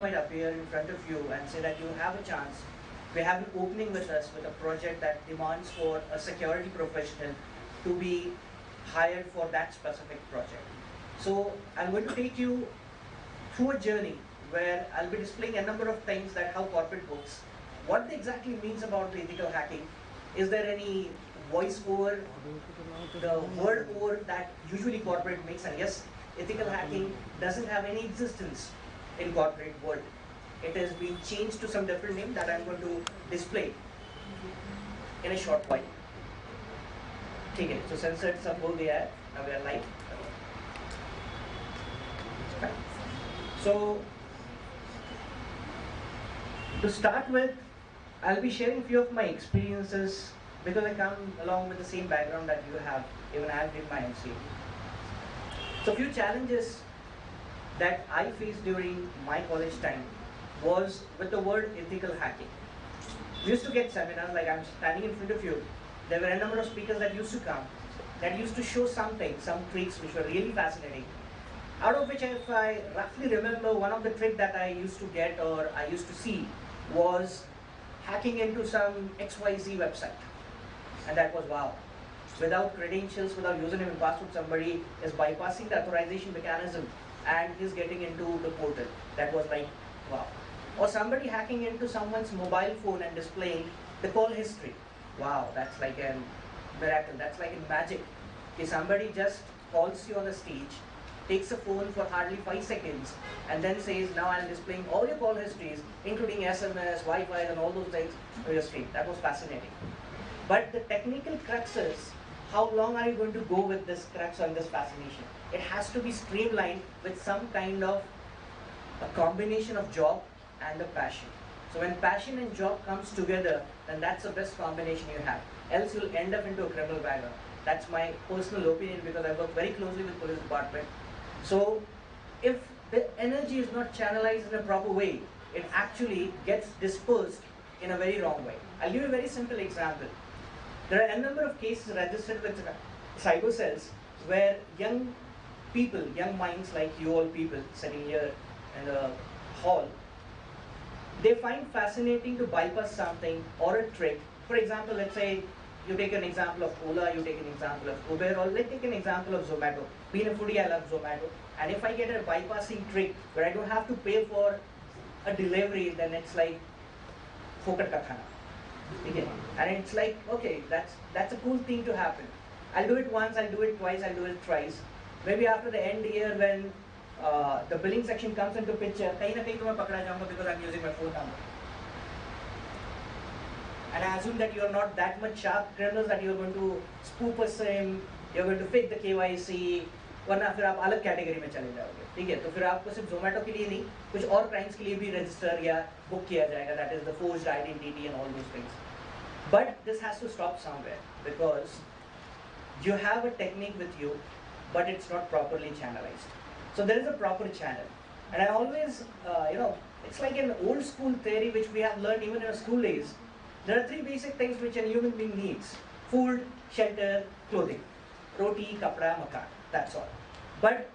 might appear in front of you and say that you have a chance. We have an opening with us with a project that demands for a security professional to be hired for that specific project. So I'm going to take you through a journey where I'll be displaying a number of things that how corporate works, what it exactly means about the ethical hacking. Is there any voice over the word over that usually corporate makes? And yes, ethical hacking doesn't have any existence in corporate world. It has been changed to some different name that I'm going to display in a short while. Okay, so censored some बोल दिया है. Now we are live. So to start with, I'll be sharing a few of my experiences because I come along with the same background that you have. Even I did my MCA. So few challenges that I faced during my college time was with the word ethical hacking. We used to get seminars, like I'm standing in front of you. There were a number of speakers that used to come, that used to show something, some tricks which were really fascinating. Out of which, if I roughly remember, one of the tricks that I used to get or I used to see was hacking into some XYZ website. And that was wow. Without credentials, without username and password, somebody is bypassing the authorization mechanism and is getting into the portal. That was like, wow. Or somebody hacking into someone's mobile phone and displaying the call history. Wow, that's like a miracle. That's like a magic. If somebody just calls you on the stage, takes a phone for hardly 5 seconds, and then says, now I'm displaying all your call histories, including SMS, Wi-Fi, and all those things on your screen. That was fascinating. But the technical crux is, how long are you going to go with this crux on this fascination? It has to be streamlined with some kind of a combination of job and the passion. So when passion and job comes together, then that's the best combination you have. Else you'll end up into a criminal background. That's my personal opinion because I work very closely with police department. So if the energy is not channelized in a proper way, it actually gets dispersed in a very wrong way. I'll give you a very simple example. There are a number of cases registered with cyber cells where young people, young minds like you all people sitting here in the hall, they find fascinating to bypass something or a trick. For example, let's say you take an example of Ola, you take an example of Uber, or let's take an example of Zomato. Being a foodie, I love Zomato. And if I get a bypassing trick where I don't have to pay for a delivery, then it's like fokat ka khana. Okay. And it's like, okay, that's a cool thing to happen. I'll do it once, I'll do it twice, I'll do it thrice. Maybe after the end year when the billing section comes into picture, kahin na kahin to main pakda jaunga because I'm using my phone number. And I assume that you're not that much sharp criminals that you're going to spoof a SIM, you're going to fake the KYC, वरना फिर आप अलग category में चले जाओगे. ठीक है, तो फिर आपको सिर्फ जोमेटो के लिए नहीं, कुछ और क्राइम्स के लिए भी रजिस्टर या बुक किया जाएगा. That is the forged identity and all those things. But this has to stop somewhere because you have a technique with you, but it's not properly channelized. So there is a proper channel. And I always, it's like an old school theory which we have learned even in our school days. There are 3 basic things which a human being needs: food, shelter, clothing. Roti, kapda, makan. That's all. But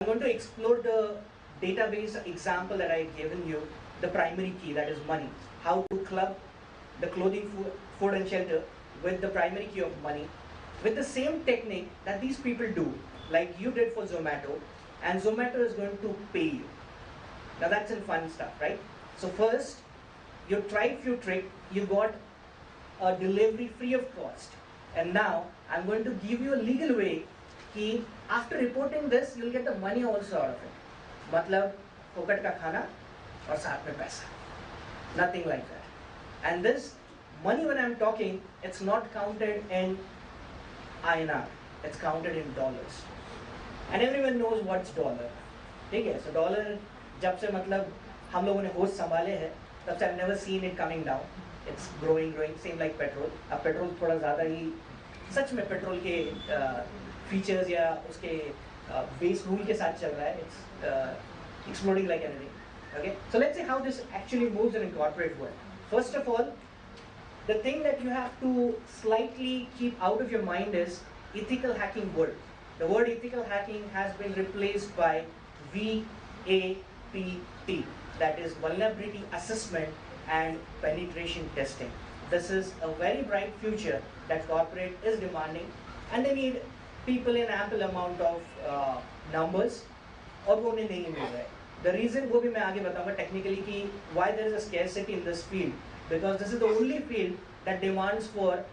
going to explore the database example that I've given you, the primary key, that is money. How to club the clothing, food and shelter with the primary key of money, with the same technique that these people do, like you did for Zomato, and Zomato is going to pay you. Now that's in fun stuff, right? So first, you tried few tricks, you got a delivery free of cost. And now, I'm going to give you a legal way कि after reporting this, you'll get the money also out of it. मतलब फोकट का खाना और साथ में पैसा. Nothing like that. And this money, when I'm talking, it's not counted in INR. It's counted in dollars. And everyone knows what's dollar. ठीक है? So dollar जब से मतलब हम लोगों ने होश संभाले हैं, तब से I've never seen it coming down. It's growing, same like petrol. अब पेट्रोल थोड़ा ज़्यादा ही सच में पेट्रोल के फीचर्स या उसके बेस रूल के साथ चल रहा है. It's exploding like anything. Okay, so let's see how this actually moves in a corporate world. First of all, the thing that you have to slightly keep out of your mind is ethical hacking word. The word ethical hacking has been replaced by VAPT, that is vulnerability assessment and penetration testing. This is a very bright future that corporate is demanding, and they need people in ample amount of numbers, और वो उन्हें नहीं मिल रहा है. The reason वो भी मैं आगे बताऊंगा technically कि why there is a scarcity in this field, because this is the only field that demands for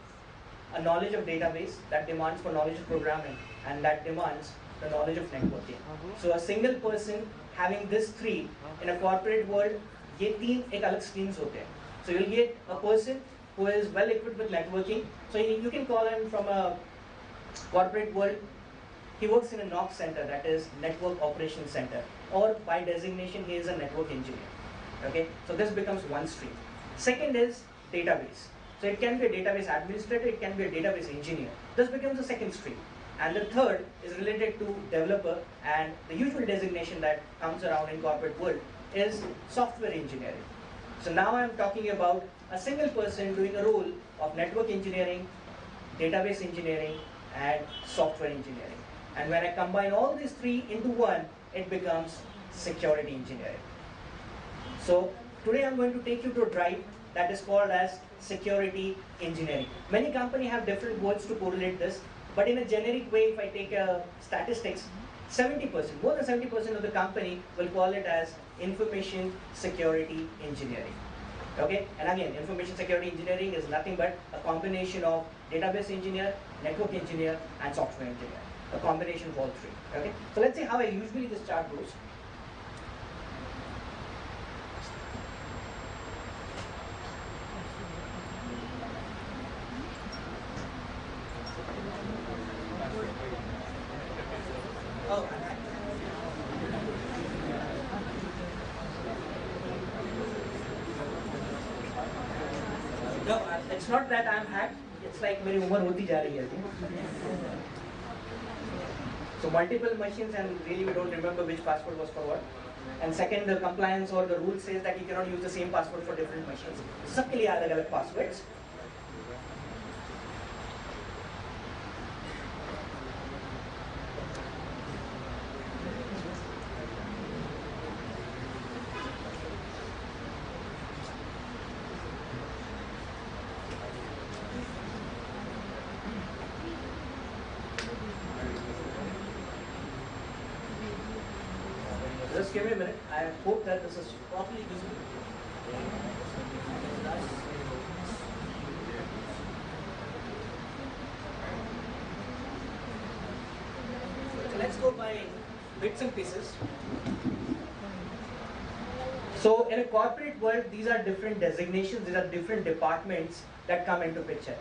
a knowledge of database, that demands for knowledge of programming, and that demands the knowledge of networking. So a single person having this three in a corporate world, ये तीन एक अलग streams होते हैं. So you'll get a person who is well equipped with networking. So you can call him from a corporate world. He works in a NOC center, that is Network Operations Center, or by designation he is a network engineer. Okay, so this becomes one stream. Second is database. So it can be a database administrator, it can be a database engineer. This becomes a second stream. And the third is related to developer, and the usual designation that comes around in corporate world is software engineering. So now I'm talking about a single person doing a role of network engineering, database engineering, and software engineering. And when I combine all these three into one, it becomes security engineering. So today I'm going to take you to a drive that is called as security engineering. Many companies have different words to correlate this, but in a generic way, if I take statistics, 70%, more than 70% of the company will call it as information security engineering. Okay, and again, information security engineering is nothing but a combination of database engineer, network engineer, and software engineer. A combination of all three. Okay, so let's see how usually this chart goes. Oh. No, it's not that I'm hacked. It's like मेरी उम्र होती जा रही है. So multiple machines, and really we don't remember which password was for what. And second, the compliance or the rule says that you cannot use the same password for different machines. सबके लिए अलग-अलग passwords. Just give me a minute. I hope that this is properly visible. So let's go by bits and pieces. So in a corporate world, these are different designations, these are different departments that come into picture.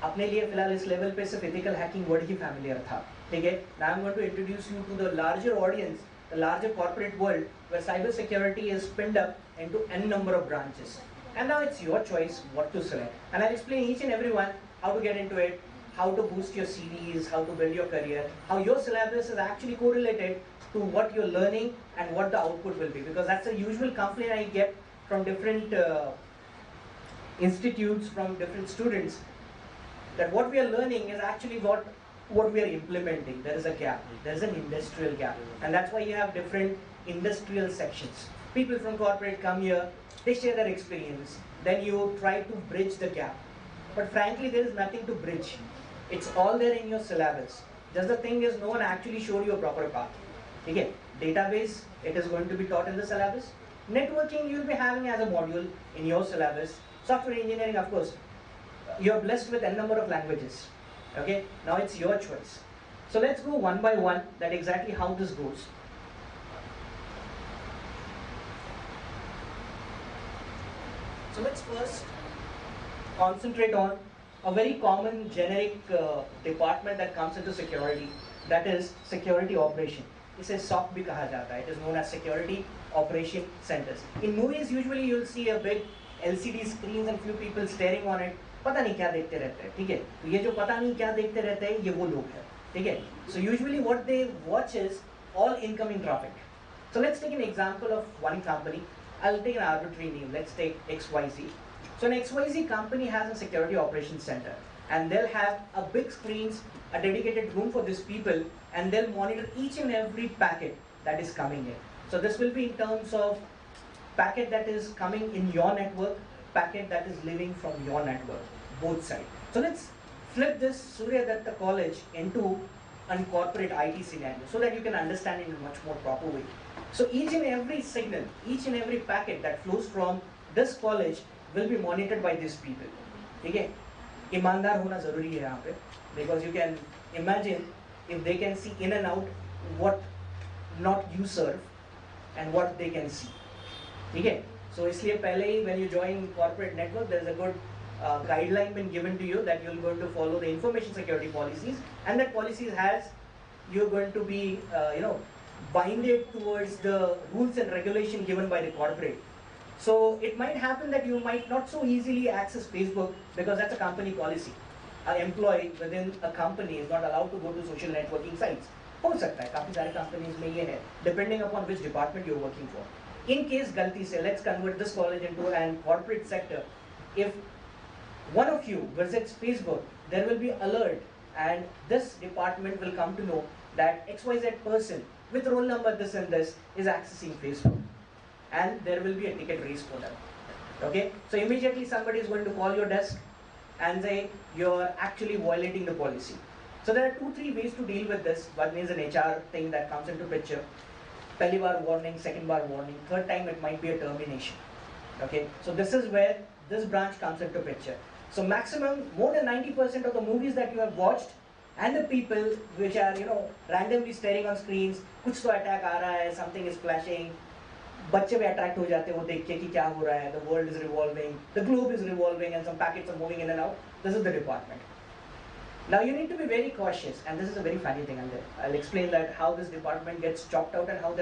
अपने लिए फिलहाल इस level पे सिर्फ ethical hacking word ही familiar था. ठीक है? Now I'm going to introduce you to the larger audience, the larger corporate world where cybersecurity is pinned up into n number of branches. And now it's your choice what to select. And I'll explain each and every one how to get into it, how to boost your CVs, how to build your career, how your syllabus is actually correlated to what you're learning and what the output will be. Because that's a usual complaint I get from different institutes, from different students, that what we are learning is actually what what we are implementing, there is a gap. There is an industrial gap. And that's why you have different industrial sections. People from corporate come here, they share their experience. Then you try to bridge the gap. But frankly, there is nothing to bridge. It's all there in your syllabus. Just the thing is, no one actually showed you a proper path. Okay? Database, it is going to be taught in the syllabus. Networking, you'll be having as a module in your syllabus. Software engineering, of course, you're blessed with n number of languages. Okay? Now it's your choice. So let's go one by one, that exactly how this goes. So let's first concentrate on a very common generic department that comes into security, that is security operation. इसे SOC भी कहा जाता है. It is known as security operation centers. In movies, usually you'll see a big LCD screens and few people staring on it. पता नहीं क्या देखते रहते हैं, ठीक है? तो ये जो पता नहीं क्या देखते रहते हैं, ये वो लोग हैं, ठीक है? So usually what they watch is all incoming traffic. So let's take an example of one company. I'll take an arbitrary name. Let's take XYZ. So an XYZ company has a security operations center, and they'll have a big screens, a dedicated room for these people, and they'll monitor each and every packet that is coming in. So this will be in terms of packet that is coming in your network, packet that is leaving from your network, both sides. So let's flip this Suryadatta college into a corporate IT scenario so that you can understand it in a much more proper way. So each and every signal, each and every packet that flows from this college will be monitored by these people. Okay? ईमानदार होना ज़रूरी है यहाँ पे, because you can imagine if they can see in and out what not you serve and what they can see. Okay? So इसलिए पहले ही when you join corporate network, there is a good guideline been given to you that you're going to follow the information security policies, and that policies has you're going to be binded towards the rules and regulation given by the corporate. So it might happen that you might not so easily access Facebook because that's a company policy. An employee within a company is not allowed to go to social networking sites. हो सकता है, काफी सारे companies में ये है, depending upon which department you're working for. In case गलती से, let's convert this college into an corporate sector. If one of you visits Facebook, there will be alert, and this department will come to know that XYZ person with roll number this and this is accessing Facebook, and there will be a ticket raised for them. Okay, so immediately somebody is going to call your desk and say you're actually violating the policy. So there are 2-3 ways to deal with this. One is an HR thing that comes into picture. Pehli bar warning, second bar warning, third time it might be a termination. Okay, so this is where this branch comes into picture. So maximum, more than 90% of the movies that you have watched and the people which are randomly staring on screens, कुछ तो attack आ रहा है, something is flashing, बच्चे भी attract हो जाते हैं वो देख के कि क्या हो रहा है, the world is revolving, the globe is revolving, and some packets are moving in and out. This is the department. Now you need to be very cautious, and this is a very funny thing, and I'll explain that how this department gets chopped out and how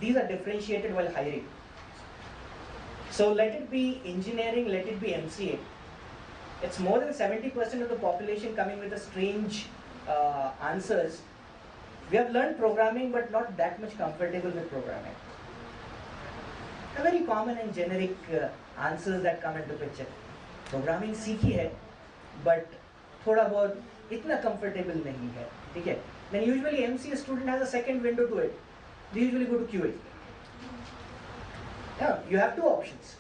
these are differentiated while hiring. So let it be engineering, let it be MCA. It's more than 70% of the population coming with a strange answers. We have learned programming, but not that much comfortable with programming. A very common and generic answers that come into picture. Programming सीखी है, but थोड़ा बहुत इतना comfortable नहीं है, ठीक है? Then usually MCA student has a second window to it. They usually go to QA. Yeah, you have two options.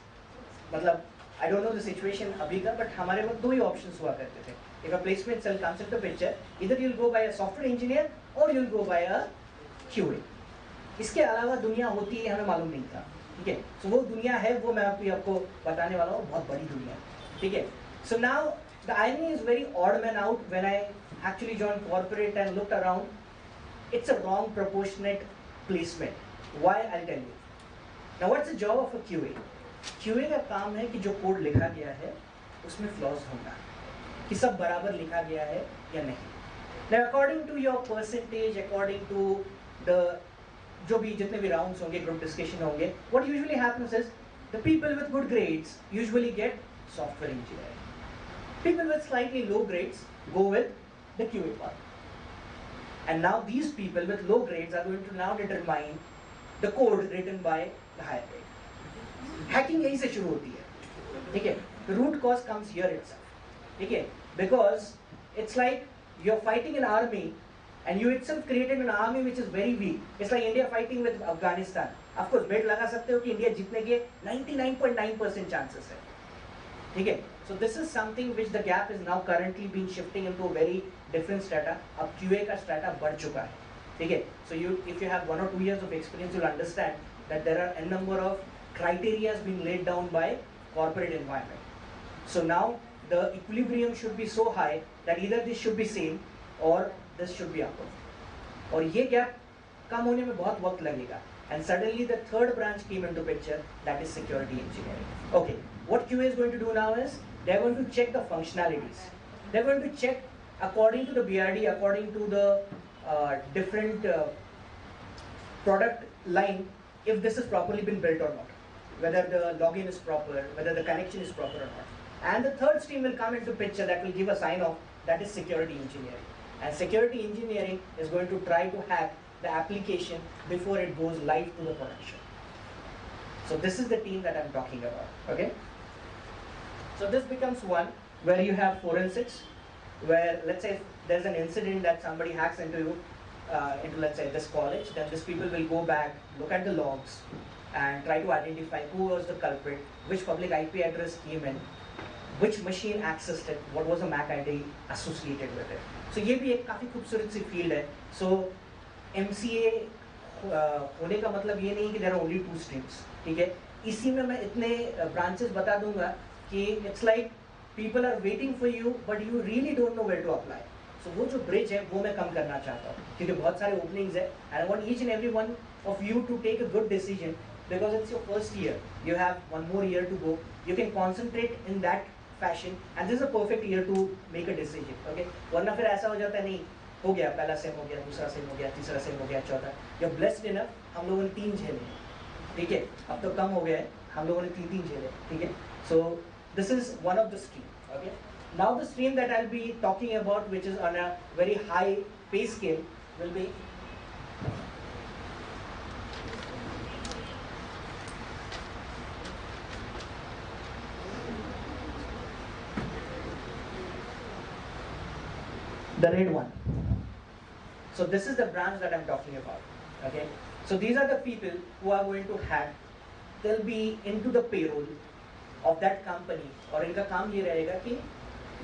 मतलब I don't know the situation अभी का, but हमारे वक्त दो ही options हुआ करते थे. If a placement cell comes into picture, either you'll go by a software engineer or you'll go by a QA. इसके अलावा दुनिया होती है हमें मालूम नहीं था, ठीक है? So वो दुनिया है, वो मैं आपको बताने वाला हूँ, बहुत बड़ी दुनिया, ठीक है? So now the irony is very odd man out when I actually joined corporate and looked around. It's a wrong proportionate placement. Why? I'll tell you. Now what's the job of a QA? QA का काम है कि जो code लिखा गया है उसमें flaws होना, कि सब बराबर लिखा गया है या नहीं. Now according to your percentage, according to the जो भी जितने भी rounds होंगे, group discussion होंगे, what usually happens is the people with good grades usually get software engineering. People with slightly low grades go with the QA part. And now these people with low grades are going to now determine the code written by the higher grade. Hacking यहीं से शुरू होती है, ठीक है? The root cause comes here itself, ठीक है? Because it's like you're fighting an army and you itself created an army which is very weak. It's like India fighting with Afghanistan. Of course, bet laga sakte ho ki India जीतने के 99.9% chances है. ठीक है? So this is something which the gap is now currently being shifting into a very different strata. अब QA का strata बढ़ चुका है. ठीक है? So if you have 1 or 2 years of experience, you'll understand that there are a number of criteria being laid down by corporate environment. So now the equilibrium should be so high that either this should be same or this should be upper. और ये gap कम होने में बहुत वक्त लगेगा. And suddenly the third branch came into picture, that is security engineering. Okay, what QA is going to do now is they're going to check the functionalities. They're going to check according to the BRD, according to the different product line, if this has properly been built or not, whether the login is proper, whether the connection is proper or not. And the third stream will come into picture that will give a sign off, that is security engineering. And security engineering is going to try to hack the application before it goes live to the production. So this is the team that I'm talking about, okay? So this becomes one where you have forensics, where let's say there's an incident that somebody hacks into let's say this college, then these people will go back, look at the logs, and try to identify who was the culprit, which public IP address came in, which machine accessed it, what was the MAC ID associated with it. So ये भी एक काफी खूबसूरत सी field है. So MCA होने का मतलब ये नहीं कि there are only 2 streams, ठीक है? इसी में मैं इतने branches बता दूंगा कि it's like people are waiting for you, but you really don't know where to apply. So वो जो bridge है वो मैं कम करना चाहता हूँ, क्योंकि बहुत सारे openings है, and I want each and every one of you to take a good decision because it's your first year. You have 1 more year to go. You can concentrate in that fashion, and this is a perfect year to make a decision. Okay? वरना फिर ऐसा हो जाता है नहीं हो गया पहला सेम हो गया दूसरा सेम हो गया तीसरा सेम हो गया चौथा. You're blessed enough. हम लोगों ने 3 झेले, ठीक है? अब तो कम हो गया है, हम लोगों ने 3 झेले, ठीक है? So this is one of the stream. Okay. Now the stream that I'll be talking about, which is on a very high pay scale, will be the red one. So this is the branch that I'm talking about. Okay. So these are the people who are going to hack. They'll be into the payroll of that company, और इनका काम ये रहेगा कि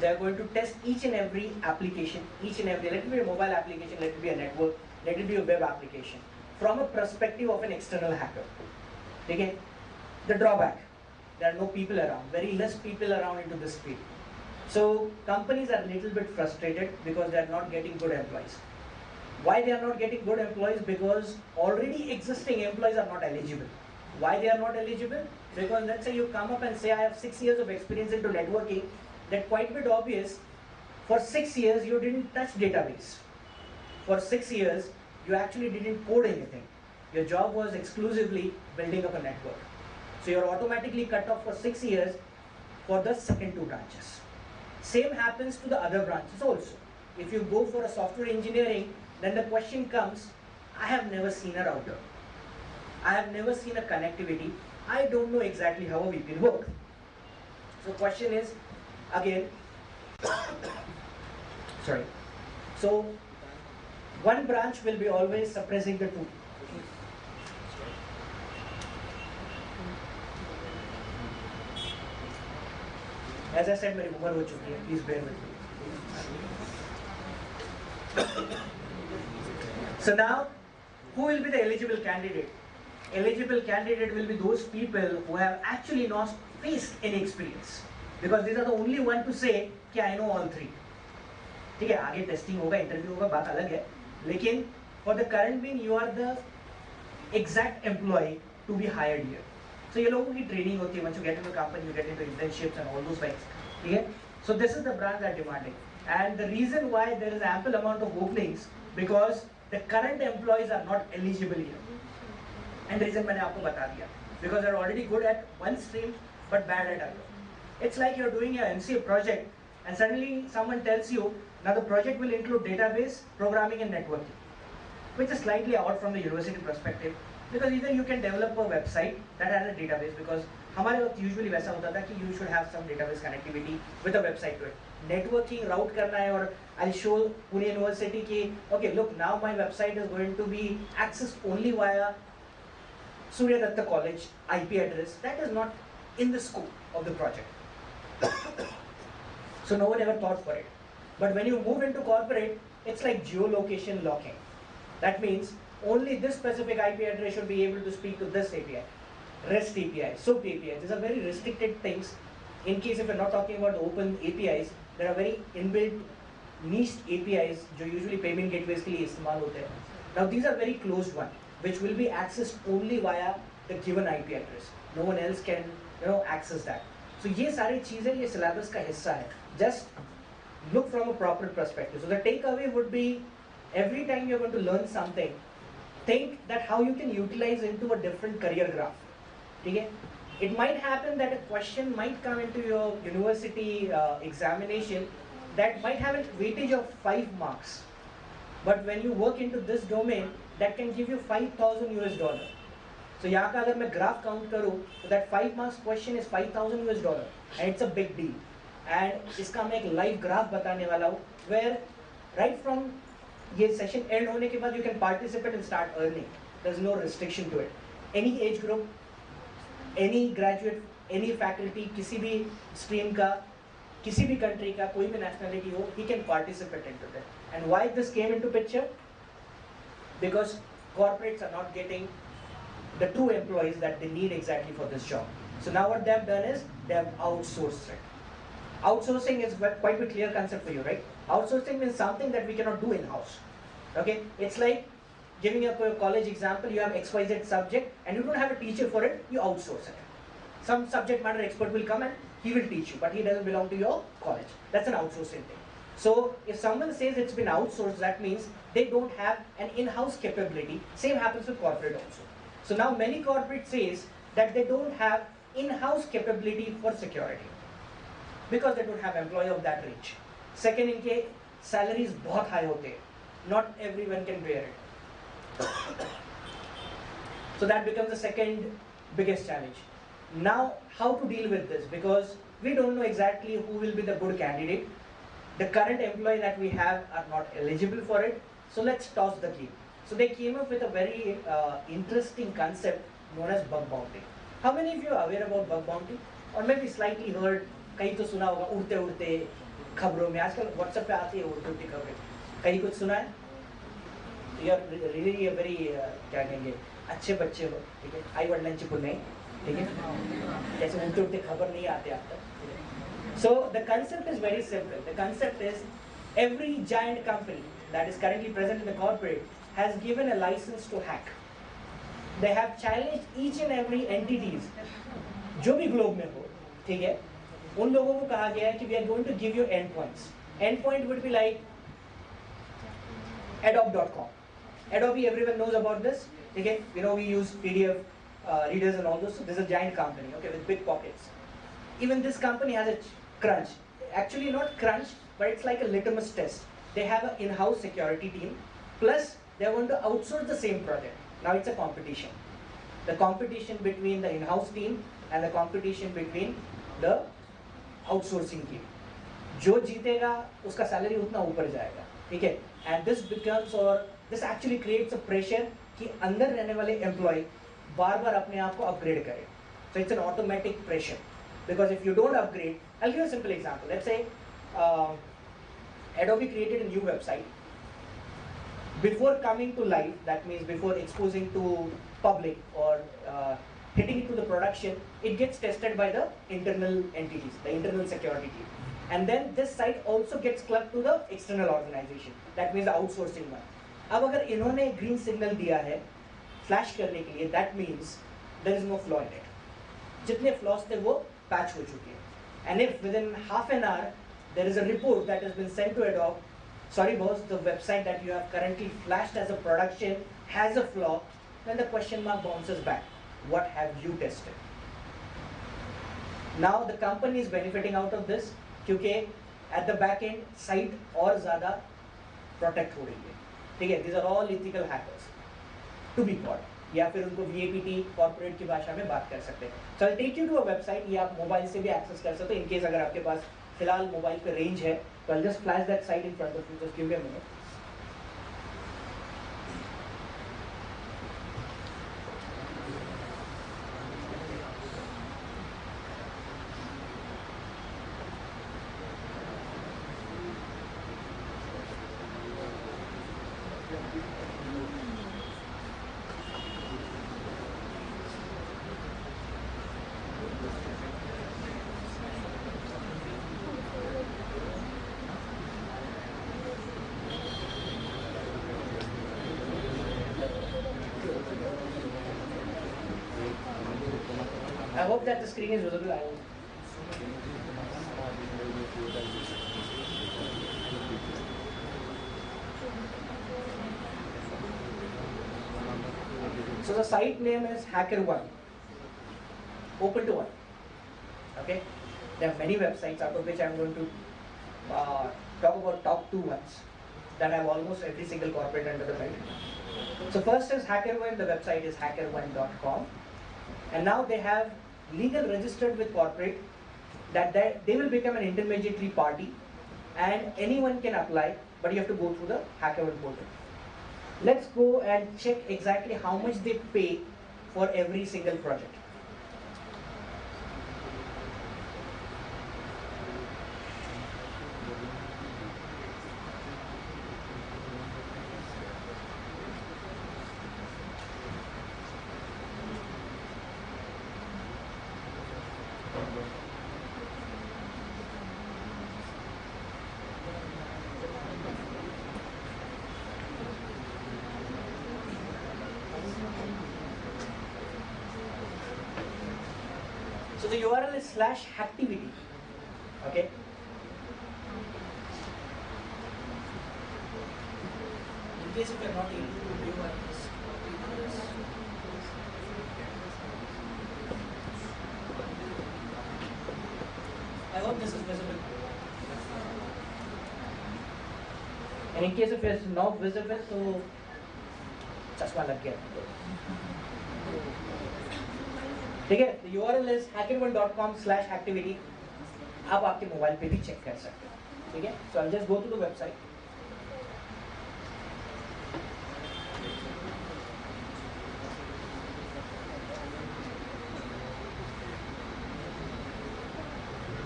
they are going to test each and every application, each and every, let it be a mobile application, let it be a network, let it be a web application, from a perspective of an external hacker. Okay? The drawback, there are no people around, very less people around into this field. So companies are a little bit frustrated because they are not getting good employees. Why they are not getting good employees? Because already existing employees are not eligible. Why they are not eligible? Because let's say you come up and say I have 6 years of experience into networking, that's quite a bit obvious. For 6 years you didn't touch database. For 6 years you actually didn't code anything. Your job was exclusively building up a network. So you're automatically cut off for 6 years for the second 2 branches. Same happens to the other branches also. If you go for a software engineering, then the question comes, I have never seen a router. I have never seen a connectivity. I don't know exactly how a VPN works. So question is, again, sorry. So one branch will be always suppressing the 2. As I said, मेरी उम्र हो चुकी है. Please bear with me. So now, who will be the eligible candidate? Eligible candidate will be those people who have actually not faced any experience, because these are the only one to say कि I know all 3. ठीक है, आगे testing होगा, interview होगा, बात अलग है. लेकिन for the current being, you are the exact employee to be hired here. So ये लोगों की ट्रेनिंग होती है. Once you get into the company, you get into internships and all those things. ठीक है? So this is the branch that demanding, and the reason why there is ample amount of openings because the current employees are not eligible here. And reason मैंने आपको बता दिया, because they're already good at one stream but bad at other. It's like you're doing your MCA project and suddenly someone tells you now the project will include database, programming and networking, which is slightly out from the university perspective, because either you can develop a website that has a database, because हमारे वक्त usually वैसा होता था कि you should have some database connectivity with a website to it. networking route करना है और I'll show Pune University कि okay look now my website is going to be accessed only via Suryadatta College IP address. That is not in the scope of the project. So no one ever thought for it. But when you move into corporate, it's like geolocation locking. That means only this specific IP address should be able to speak to this API. REST API, SOAP API. These are very restricted things. In case if you're not talking about open APIs, there are very inbuilt niche APIs जो usually payment gateways के लिए इस्तेमाल होते हैं. Now these are very closed one, which will be accessed only via the given IP address. No one else can access that. So ये सारी चीजें ये syllabus का हिस्सा है. Just look from a proper perspective. So the takeaway would be every time you're going to learn something, think that how you can utilize into a different career graph. Okay? It might happen that a question might come into your university examination that might have a weightage of 5 marks. But when you work into this domain, that can give you $5,000 US. So यहाँ का अगर मैं graph count करूँ, so that 5 marks question is $5,000 US, and it's a big deal. And इसका मैं एक live graph बताने वाला हूँ, where right from ये session end होने के बाद you can participate and start earning. There's no restriction to it. Any age group, any graduate, any faculty, किसी भी stream का, किसी भी country का, कोई भी nationality हो, he can participate into that. And why this came into picture? Because corporates are not getting the true employees that they need exactly for this job. So now what they have done is they have outsourced it. Outsourcing is quite a clear concept for you, right? Outsourcing means something that we cannot do in-house. Okay, it's like giving up a college example. You have XYZ subject and you don't have a teacher for it. You outsource it. Some subject matter expert will come and he will teach you, but he doesn't belong to your college. That's an outsourcing thing. So if someone says it's been outsourced, that means they don't have an in-house capability. Same happens with corporate also. So now many corporate says that they don't have in-house capability for security because they don't have employee of that range. Second, इनके salaries बहुत high होते हैं. Not everyone can bear it. So that becomes the second biggest challenge. Now, how to deal with this? Because we don't know exactly who will be the good candidate. The current employee that we have are not eligible for it. So let's toss the key. So they came up with a very interesting concept known as bug bounty. How many of you are aware about bug bounty? Or maybe slightly heard, कहीं तो सुना होगा उड़ते उड़ते खबरों में. आजकल WhatsApp पे आती है उड़ती उड़ती खबरें. कहीं कुछ सुना है? You are really a very क्या कहेंगे अच्छे बच्चे हो, ठीक है? आई वडिलांची पुण्य नहीं, ठीक है? जैसे उड़ते उड़ते खबर नहीं आते आप तक. So the concept is very simple. The concept is every giant company that is currently present in the corporate has given a license to hack. They have challenged each and every entities जो भी globe में हो, ठीक है? उन लोगों को कहा गया है कि we are going to give you endpoints. Endpoint would be like Adobe.com. Adobe, everyone knows about this. Okay, we use PDF readers and all those. So this is a giant company, okay, with big pockets. Even this company has a crunch. Actually, not crunch, but it's like a litmus test. They have an in-house security team. Plus, they are going to outsource the same project. Now it's a competition. The competition between the in-house team and the competition between the outsourcing team. जो जीतेगा उसका salary उतना ऊपर जाएगा, ठीक है? And this becomes this actually creates a pressure कि अंदर रहने वाले employee बार-बार अपने आप को upgrade करे. So it's an automatic pressure because if you don't upgrade, I'll give you a simple example. Let's say Adobe created a new website. Before coming to live, that means before exposing to public or hitting it to the production, it gets tested by the internal entities, the internal security team. And then this site also gets clubbed to the external organization. That means the outsourcing one. अब अगर इन्होंने green signal दिया है flash करने के लिए, that means there is no flaw in it. जितने flaws थे वो patch हो चुके हैं. And if within half an hour there is a report that has been sent to Adobe, sorry boss, the website that you have currently flashed as a production has a flaw, then the question mark bounces back. What have you tested? Now the company is benefiting out of this क्योंकि at the back end site और ज़्यादा protect हो रही है, ठीक है? These are all ethical hackers to be caught. या फिर उनको VAPT corporate की भाषा में बात कर सकते हैं. So I'll take you to a website. ये आप मोबाइल से भी access कर सकते हो in case अगर आपके पास फिलहाल मोबाइल पे रेंज है, तो I'll just flash that site in front of you. Just give me a minute. I hope that the screen is visible. So the site name is HackerOne, open to one. Okay, there are many websites, out of which I am going to talk about top 2 ones that have almost every single corporate under the belt. So first is HackerOne. The website is hackerone.com, and now they have legal registered with corporate that they will become an intermediary party, and anyone can apply, but you have to go through the HackerOne portal. Let's go and check exactly how much they pay for every single project. So the URL is /activity. Okay. In case if you are not able to view this, I hope this is visible. And in case if it is not visible, so chashma lag gaya. ठीक है, the URL is hackerone.com/activity. आप आपके mobile पे भी check कर सकते हैं, ठीक है? So I'll just go to the website.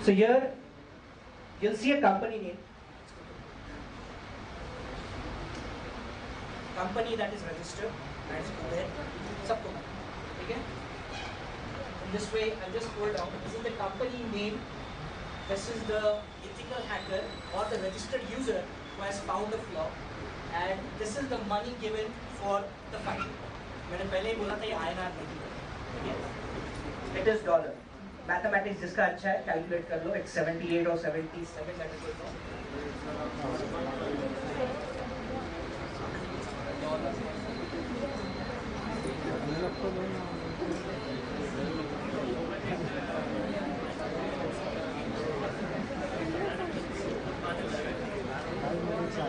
So here you'll see a company name, company that is registered, that is there, सबको, ठीक है? This way, I'll just scroll down. This is the company name. This is the ethical hacker or the registered user who has found a flaw, and this is the money given for the fine. मैंने पहले ही बोला था ये INR नहीं है. It is dollar. Mathematics जिसका अच्छा है calculate कर लो. It's 78 or 77. That is good.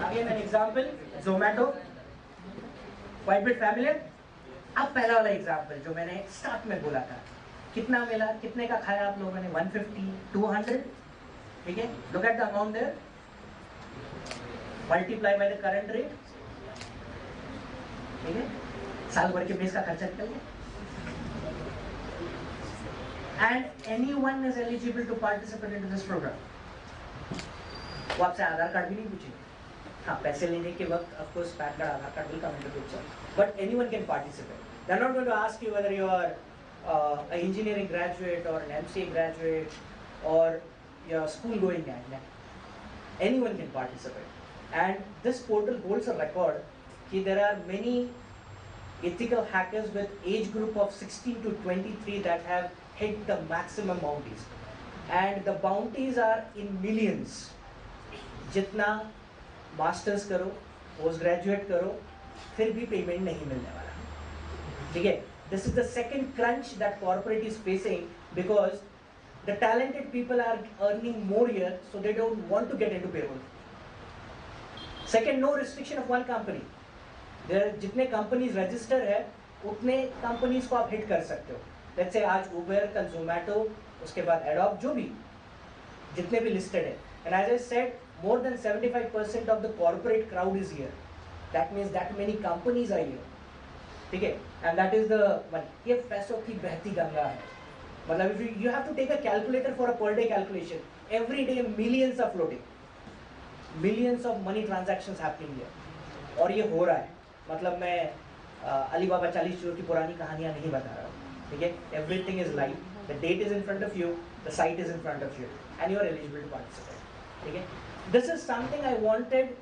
Again an example, Zomato, quite bit familiar. अब पहला वाला एग्जाम्पल जो मैंने स्टार्ट में बोला था, कितना मिला, कितने का खाया आप लोगों ने? 150, 200, ठीक है? Look at the amount there, multiply by the current rate, ठीक है? साल भर के बेस का खर्चा निकल गया. And anyone is eligible to participate into this program. वो आपसे आधार कार्ड भी नहीं पूछेंगे. हाँ, पैसे लेने के वक्त of course pan card, Aadhaar card will come into picture, but anyone can participate. They're not going to ask you whether you are an engineering graduate or an MCA graduate or you're a school going guy. Anyone can participate. And this portal holds a record that there are many ethical hackers with age group of 16 to 23 that have hit the maximum bounties. And the bounties are in millions. जितना masters करो, post graduate करो, फिर भी payment नहीं मिलने वाला, ठीक है? This is the second crunch that corporate is facing because the talented people are earning more here, so they don't want to get into payroll. Second, no restriction of one company. There जितने companies register है, उतने companies को आप hit कर सकते हो. Let's say आज Uber, कल Zomato, उसके बाद Adobe, जो भी जितने भी listed है. And as I said, more than 75% of the corporate crowd is here. That means that many companies are here. ठीक है? And that is the money. ये पैसों की बहती गंगा है. मतलब if you have to take a calculator for a per day calculation, every day millions are floating. Millions of money transactions happening here. और ये हो रहा है. मतलब मैं अली बाबा 40 चोर की पुरानी कहानियाँ नहीं बता रहा हूँ. ठीक है? Everything is live. The date is in front of you. The site is in front of you. And you are eligible to participate. ठीक है? This is something I wanted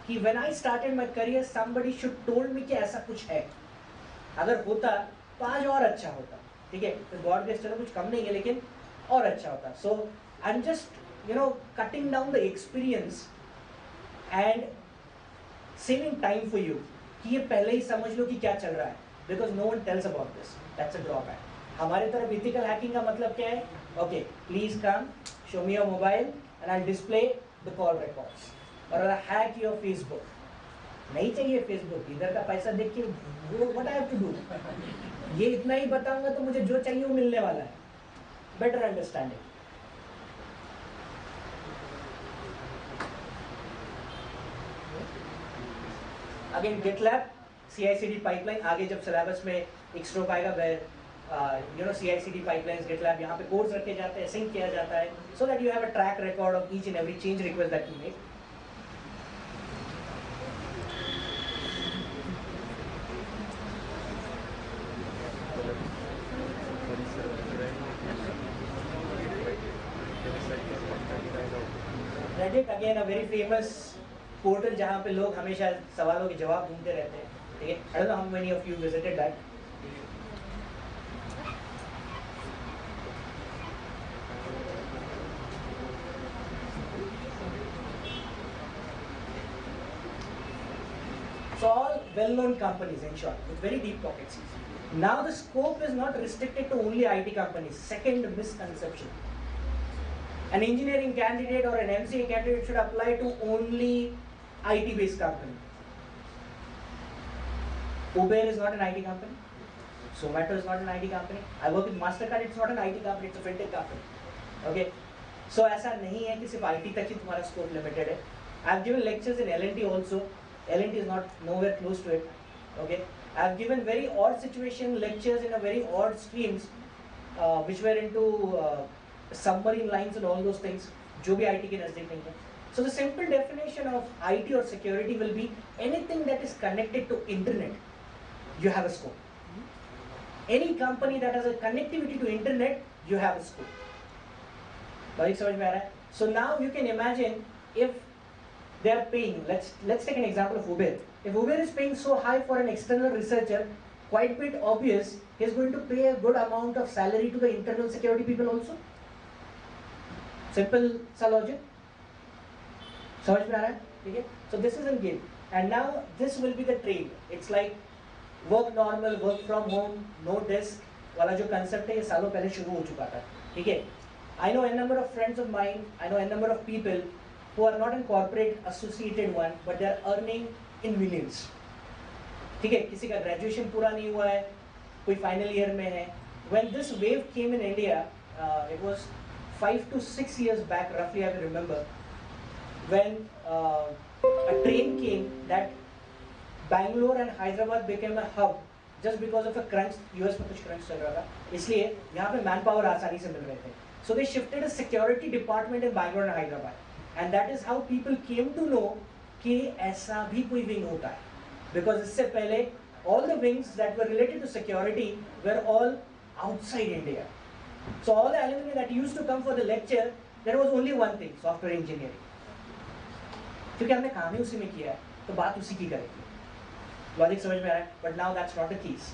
कि when I started my career, somebody should told me कि ऐसा कुछ है. अगर होता तो आज और अच्छा होता. ठीक है? तो God के चलो कुछ कम नहीं है लेकिन और अच्छा होता. So I'm just cutting down the experience and saving time for you कि ये पहले ही समझ लो कि क्या चल रहा है. Because no one tells about this. That's a drawback. हमारे तरफ ethical hacking का मतलब क्या है? Okay, please come, show me your mobile, and I'll display the call records. और I'll hack your Facebook. नहीं चाहिए Facebook. इधर का पैसा देख के what I have to do? ये इतना ही बताऊंगा तो मुझे जो चाहिए वो मिलने वाला है. Better understanding. Again, GitLab, CI/CD pipeline. आगे जब syllabus में एक stroke आएगा where CI/CD pipelines, GitLab यहाँ पे codes रखे जाते हैं, sync किया जाता है, so that you have a track record of each and every change request that you make. Reddit, again a very famous portal जहाँ पे लोग हमेशा सवालों के जवाब ढूंढते रहते हैं. ठीक है? I don't know how many of you visited that. So all well-known companies, in short, with very deep pockets. Now the scope is not restricted to only IT companies. Second misconception. An engineering candidate or an MCA candidate should apply to only IT-based company. Uber is not an IT company. Zomato is not an IT company. I work with Mastercard. It's not an IT company. It's a fintech company. Okay. So ऐसा नहीं है कि सिर्फ IT तक ही तुम्हारा scope limited है. I've given lectures in L&T also. L&T is not nowhere close to it. Okay. I've given very odd situation lectures in a very odd streams, which were into submarine lines and all those things. जो भी IT के नजदीक नहीं है. So the simple definition of IT or security will be anything that is connected to internet. You have a scope. Any company that has a connectivity to internet, you have a scope. Logic समझ में आ रहा है? So now you can imagine if they are paying. Let's take an example of Uber. If Uber is paying so high for an external researcher, quite bit obvious he is going to pay a good amount of salary to the internal security people also. Simple सा logic. समझ में आ रहा है? ठीक है? So this is in game. And now this will be the trade. It's like work normal, work from home, no desk वाला जो concept है ये सालों पहले शुरू हो चुका था. ठीक है? I know a number of friends of mine, I know a number of people who are not in corporate associated one, but they are earning in millions. ठीक है? किसी का graduation पूरा नहीं हुआ है, कोई final year में है. When this wave came in India, it was 5 to 6 years back, roughly I will remember, when a train came that Bangalore and Hyderabad became a hub just because of a crunch. US में कुछ crunch चल रहा था, इसलिए यहाँ पे manpower आसानी से मिल रहे थे. So they shifted a security department in Bangalore and Hyderabad, and that is how people came to know कि ऐसा भी कोई wing होता है. Because इससे पहले all the wings that were related to security were all outside India. So all the alumni that used to come for the lecture, there was only one thing: software engineering. क्योंकि हमने काम ही उसी में किया है, तो बात उसी की करेंगे. लॉजिक समझ में आ रहा है? But now that's not the case.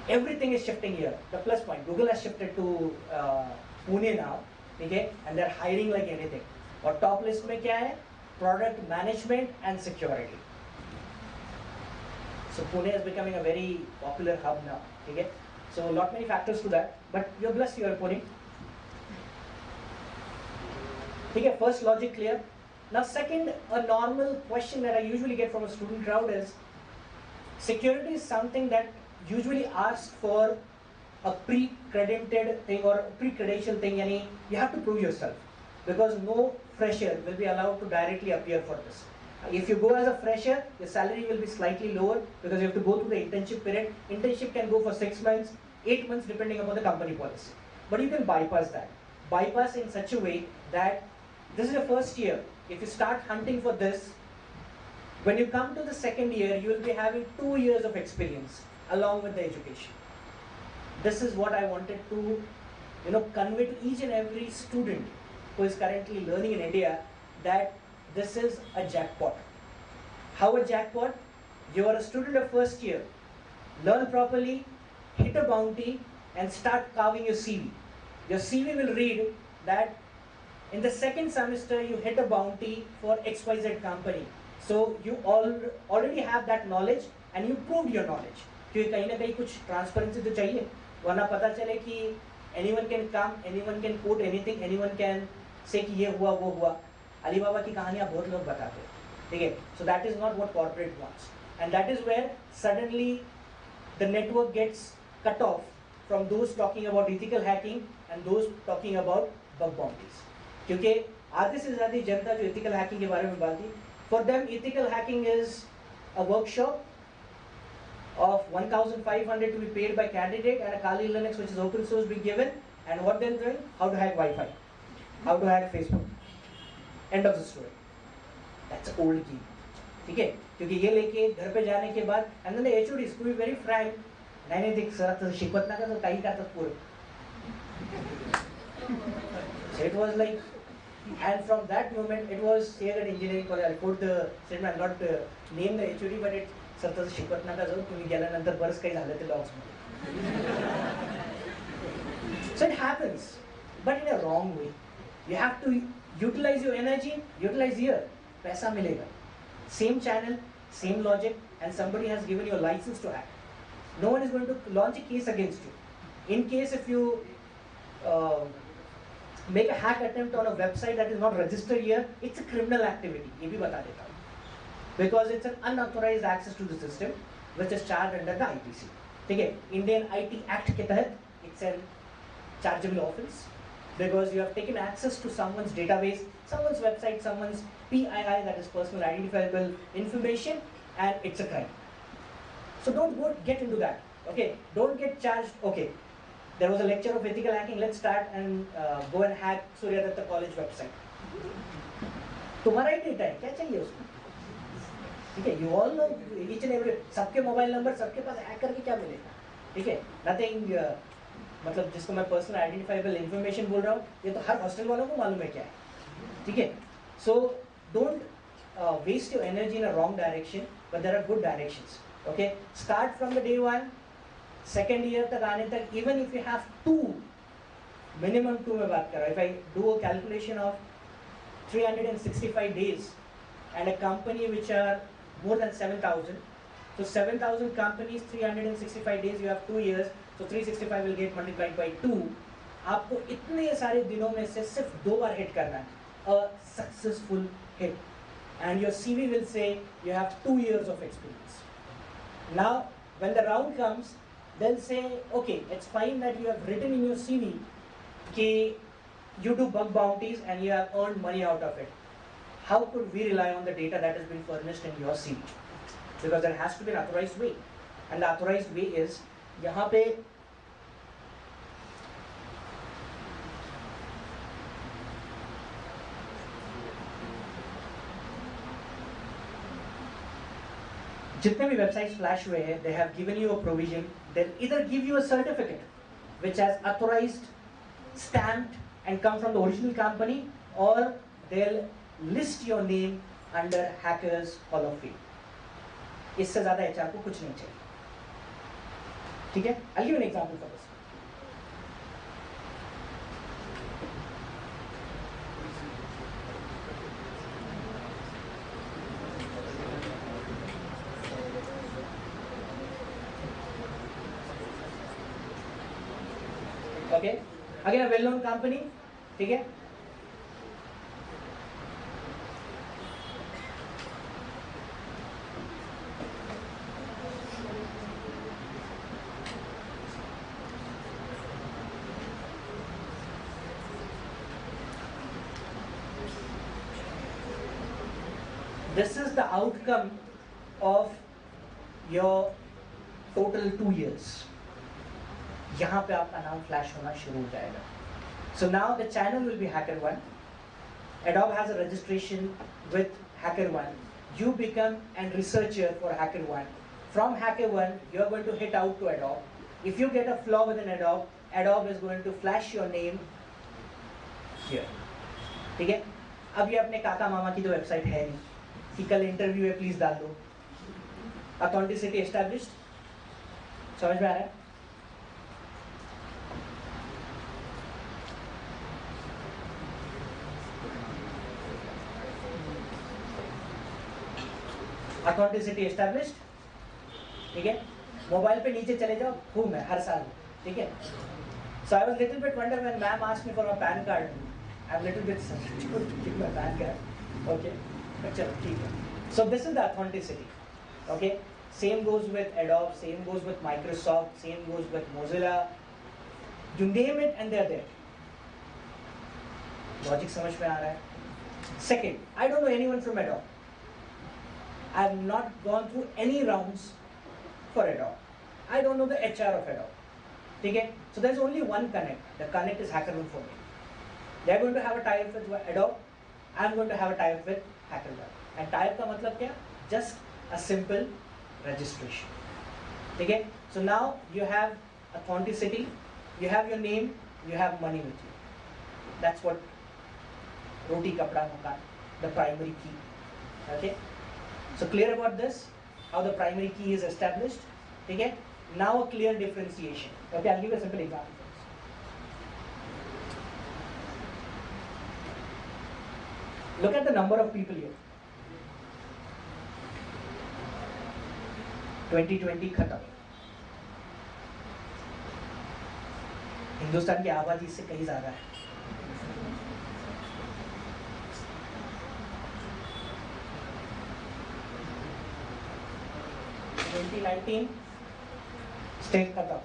Everything is shifting here. The plus point: Google has shifted to Pune now, okay, and they're hiring like anything. और top list में क्या है? Product management and security. So Pune is becoming a very popular hub now. Okay, so a lot many factors to that. But you're blessed you are Pune. Okay, first logic clear. Now second, a normal question that I usually get from a student crowd is, security is something that usually asks for a pre-credited thing or a pre-credential thing, yani you have to prove yourself, because no fresher will be allowed to directly appear for this. If you go as a fresher, your salary will be slightly lower because you have to go through the internship period. Internship can go for 6 months, 8 months depending upon the company policy. But you can bypass that. Bypass in such a way that this is your first year. If you start hunting for this, when you come to the second year, you will be having 2 years of experience along with the education. This is what I wanted to convey to each and every student who is currently learning in India, that this is a jackpot. How a jackpot? You are a student of first year. Learn properly, hit a bounty, and start carving your CV. Your CV will read that in the second semester you hit a bounty for XYZ company. So you already have that knowledge and you proved your knowledge. क्योंकि कहीं ना कहीं कुछ transparency तो चाहिए, वरना पता चले कि anyone can come, anyone can quote anything, anyone can say कि ये हुआ वो हुआ. अली बाबा की कहानियाँ बहुत लोग बताते हैं, ठीक है? So that is not what corporate wants, and that is where suddenly the network gets cut off from those talking about ethical hacking and those talking about bug bounties. क्योंकि आधे से ज़्यादा जनता जो ethical hacking के बारे में बात की, for them ethical hacking is a workshop of 1,500 to be paid by candidate and a Kali Linux which is open source be given, and what they're doing, how to hack Wi-Fi, how to hack Facebook. End of the story. That's old game. ठीक है? क्योंकि ये लेके घर पे जाने के बाद, and then the HODs, to be very frank, नहीं देख सर शिकवत ना कर तो कहीं का तो पूरे. So it was like, and from that moment it was here at engineering college. I put the statement, I'm not name the HOD, but it sir तसं शिकवत ना कर तुम्ही गेल्यानंतर बरंच काही झालं ते लॉग्स मध्ये. So it happens, but in a wrong way. You have to utilize your energy, utilize here, पैसा मिलेगा. Same channel, same logic, and somebody has given you a license to hack. No one is going to launch a case against you. In case if you make a hack attempt on a website that is not registered here, it's a criminal activity. ये भी बता देता हूँ. Because it's an unauthorized access to the system, which is charged under the IPC. ठीक है? Indian IT Act के तहत it's a chargeable offence, because you have taken access to someone's database, someone's website, someone's PII, that is personal identifiable information, and it's a crime. So don't go get into that. Okay? Don't get charged. Okay, there was a lecture of ethical hacking. Let's start and go and hack Suryadatta college website. तुम्हारा ही data है, क्या चाहिए उसमें? ठीक है? You all know each and every, सबके mobile number सबके पास hack करके क्या मिलेगा? ठीक है? Nothing. मतलब जिसको मैं पर्सनल आइडेंटिफाइबल इन्फॉर्मेशन बोल रहा हूँ, ये तो हर हॉस्टल वालों को मालूम है क्या है. ठीक है? So don't waste your energy in a wrong direction, but there are good directions. Okay, start from the day one, second year तक आने तक, even if you have to, minimum 2 में बात कर रहा हूँ. If I do a calculation of 365 days and a company which are more than 7,000, so 7,000 companies, 365 days, you have 2 years, so 365 will get multiplied by 2. आपको इतने सारे दिनों में से सिर्फ 2 बार हिट करना है, a successful hit, and your CV will say you have 2 years of experience. Now when the round comes, they'll say okay, it's fine that you have written in your CV कि you do bug bounties and you have earned money out of it. How could we rely on the data that has been furnished in your CV? Because there has to be an authorized way, and the authorized way is यहाँ पे जितने भी websites flash हुए हैं, they have given you a provision. They'll either give you a certificate which has authorized, stamped, and come from the original company, or they'll list your name under Hackers Hall of Fame. इससे ज़्यादा HR को कुछ नहीं चाहिए. ठीक है? I'll give an example for this. Okay, again a well-known company. ठीक है? This is the outcome of your total 2 years. यहाँ पे आपका नाम फ्लैश होना शुरू हो जाएगा. So now the channel will be HackerOne. Adobe has a registration with HackerOne. You become a researcher for HackerOne. From HackerOne, you are going to hit out to Adobe. If you get a flaw within Adobe, Adobe is going to flash your name here. ठीक है? अब ये अपने काका मामा की तो website है नहीं कि कल इंटरव्यू है प्लीज डाल दो. Authenticity established. समझ में आ रहा है? Authenticity established. ठीक है? मोबाइल पे नीचे चले जाओ, हूँ मैं हर साल. ठीक है? So I was little bit wonder when ma'am asked me for my PAN card. I'm little bit sensitive to give my PAN card. Okay? But चलो ठीक है. So this is the authenticity. Okay? Same goes with Adobe, same goes with Microsoft, same goes with Mozilla. You name it and they're there. Logic समझ में आ रहा है? Second, I don't know anyone from Adobe. I have not gone through any rounds for Adobe. I don't know the HR of Adobe. Okay? So there's only one connect. The connect is HackerOne for me. They're going to have a tie-up with Adobe. I'm going to have a tie-up with HackerOne. And tie-up का मतलब क्या? Just a simple registration. Okay? So now you have authenticity, you have your name, you have money with you. That's what roti kapda makan, the primary key. Okay? So clear about this, how the primary key is established. Okay? Now a clear differentiation. Okay, I'll give you a simple example. Look at the number of people here. 2020 खत्म. हिंदुस्तान की आबादी इससे कहीं ज्यादा है. 2019 state खत्म.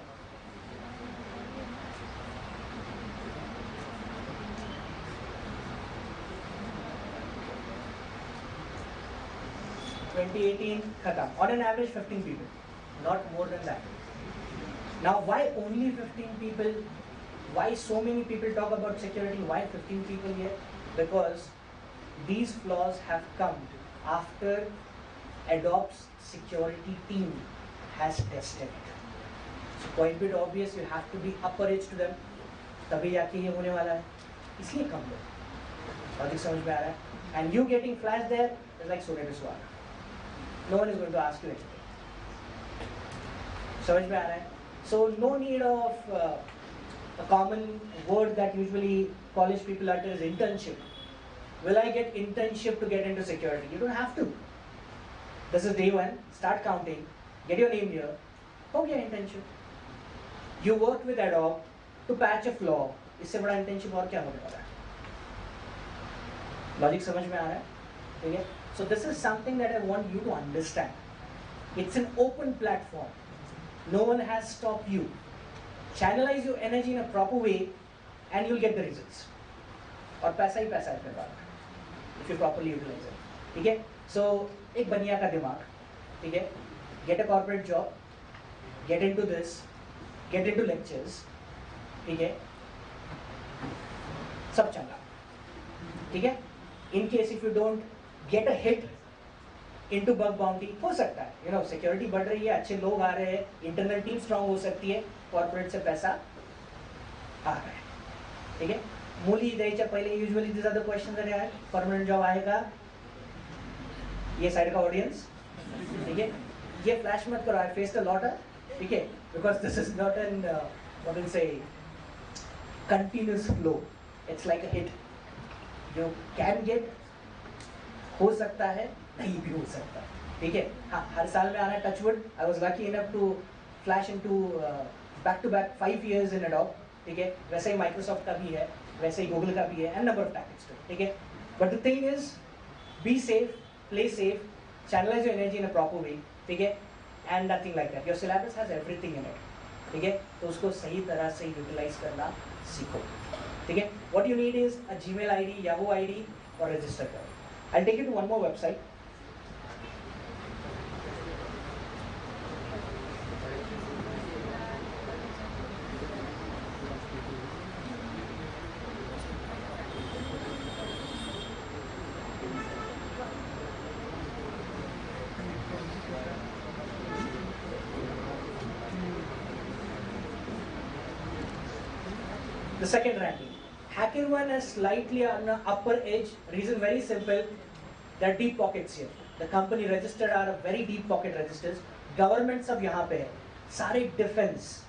2018 khatam. On an average 15 people, not more than that. Now why only 15 people? Why so many people talk about security? Why 15 people here? Because these flaws have come after Adobe's security team has tested it. So quite bit obvious, you have to be upper edge to them. तभी जाके ये होने वाला है. इसलिए कम लोग. Logic समझ में आ रहा है? And you getting flash there is like सोने पे सुहागा. No one is going to ask you anything. समझ में आ रहा है? So no need of a common word that usually college people utter is internship. Will I get internship to get into security? You don't have to. This is day one. Start counting. Get your name here. हो गया internship. You worked with Adobe to patch a flaw. इससे बड़ा internship और क्या होने वाला है? Logic समझ में आ रहा है? ठीक है? So this is something that I want you to understand. It's an open platform. No one has stopped you. Channelize your energy in a proper way and you'll get the results. और पैसा ही पैसा है फिर बाद में. If you properly utilize it. ठीक है? So एक बनिया का दिमाग. ठीक है? Get a corporate job. Get into this. Get into lectures. ठीक है? सब चंगा. ठीक है? In case if you don't get a hit into bug bounty, हो सकता है. You know, security बढ़ रही है, अच्छे लोग आ रहे हैं, internal team strong हो सकती है, corporate से पैसा आ रहा है. ठीक है? मूली द्यायच्या पहिले usually these are the questions that are permanent job आएगा. ये साइड का audience, ठीक है? ये flash मत करो. I faced a lot of, ठीक है? Because this is not an what do you say, continuous flow. It's like a hit. You can get, हो सकता है, नहीं भी हो सकता. ठीक है? हाँ, हर साल में आना touch wood. I was lucky enough to flash into back to back 5 years in Adobe. ठीक है? वैसे ही Microsoft का भी है, वैसे ही Google का भी है, and number of tactics too. ठीक है? But the thing is, be safe, play safe, channelize your energy in a proper way. ठीक है? And nothing like that. Your syllabus has everything in it. ठीक है? तो उसको सही तरह से utilize करना सीखो. ठीक है? What you need is a Gmail ID, Yahoo ID और register करो. I'll take you to one more website. The second ranking. HackerOne is slightly on the upper edge. Reason very simple. There are deep pockets here. The company registered are very deep pocket registers. Government सब यहाँ पे है. सारे defense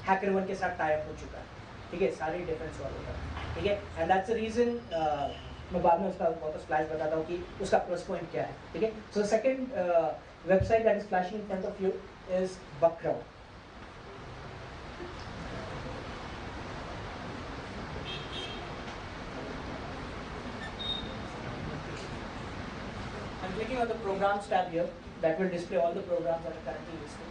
HackerOne के साथ tie up हो चुका है. ठीक है, सारे defense वालों का. ठीक है, and that's the reason मैं बाद में उसका बहुत splash बताता हूँ कि उसका plus point क्या है. ठीक है. So the second website that is flashing in front of you is Buckrow. I'm clicking on the programs tab here. That will display all the programs that are currently listed.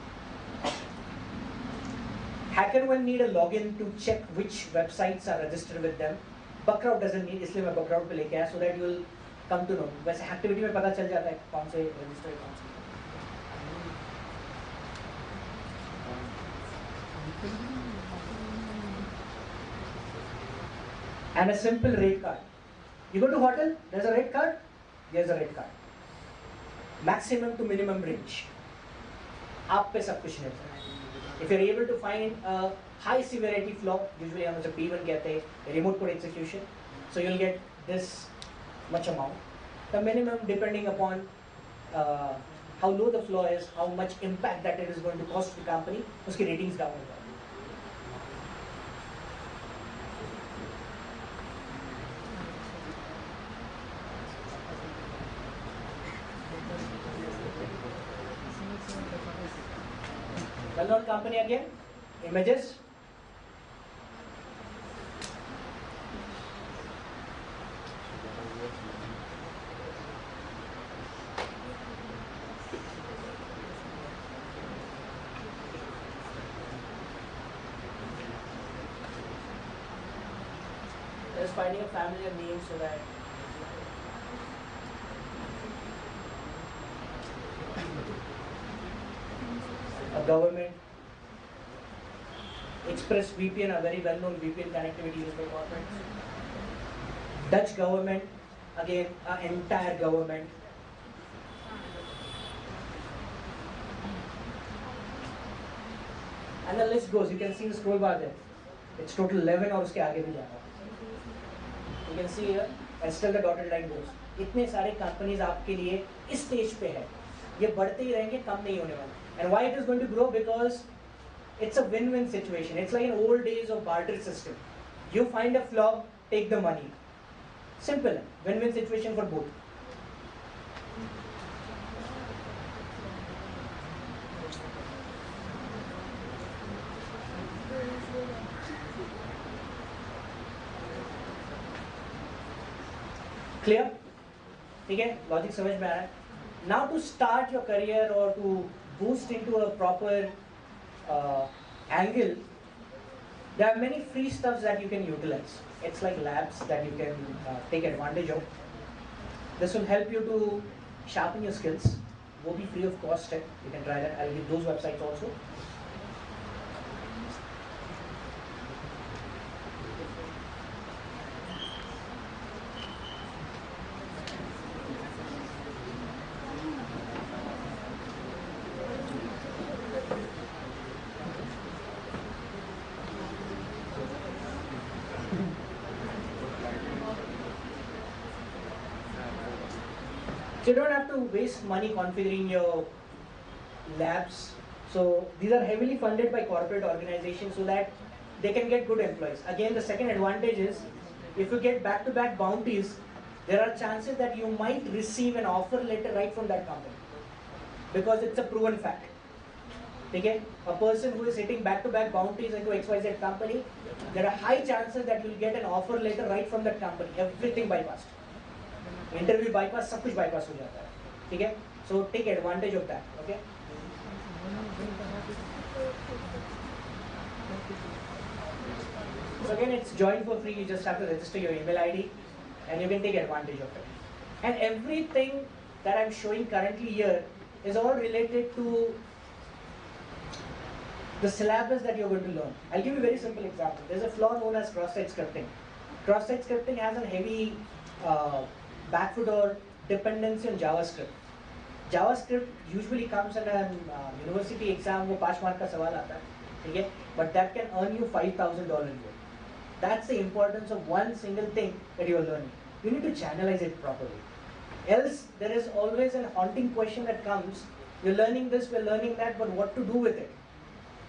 HackerOne need a login to check which websites are registered with them. Buckrow doesn't need, इसलिए मैं Buckrow पे लेके आया so that you will come to know. वैसे activity में पता चल जाता है कौन से register है कौन से. And a simple rate card. You go to hotel, there's a rate card, there's a rate card. Maximum to minimum range. आप पे सब कुछ निर्भर है. If you're able to find a high severity flaw, usually हम उसे P1 कहते हैं, remote code execution, so you'll get this much amount. The minimum, depending upon how low the flaw is, how much impact that it is going to cost the company, उसकी ratings down होगा. Well-known company again, images. Just finding a familiar name so that a government, Express VPN, a very well-known VPN connectivity used by corporates. Dutch government, again, an entire government. And the list goes. You can see the scroll bar there. It's total 11 और उसके आगे भी जा रहा है. You can see here, and still the dotted line goes. इतने सारे companies आपके लिए इस stage पे है. ये बढ़ते ही रहेंगे, कम नहीं होने वाले. And why it is going to grow? Because it's a win-win situation. It's like an old days of barter system. You find a flaw, take the money. Simple. Win-win situation for both. Clear? ठीक है? Logic समझ में आ रहा है? Now to start your career or to boost into a proper angle, there are many free stuffs that you can utilize. It's like labs that you can take advantage of. This will help you to sharpen your skills. Will be free of cost. You can try that. I'll give those websites also. So you don't have to waste money configuring your labs. So these are heavily funded by corporate organizations so that they can get good employees. Again, the second advantage is if you get back-to-back bounties, there are chances that you might receive an offer letter right from that company because it's a proven fact. Okay? A person who is hitting back-to-back bounties into XYZ company, there are high chances that you'll get an offer letter right from that company. Everything bypassed. Interview bypass, सब कुछ bypass हो जाता है, ठीक है? So take advantage of that, okay? So again, it's join for free. You just have to register your email ID, and you can take advantage of it. And everything that I'm showing currently here is all related to the syllabus that you're going to learn. I'll give you a very simple example. There's a flaw known as cross-site scripting. Cross-site scripting has a heavy backfoot or dependency on JavaScript. JavaScript usually comes in a university exam, वो 5 mark का सवाल आता है, ठीक है? But that can earn you $5,000 a year. That's the importance of one single thing that you are learning. You need to channelize it properly. Else, there is always a haunting question that comes. You're learning this, we're learning that, but what to do with it?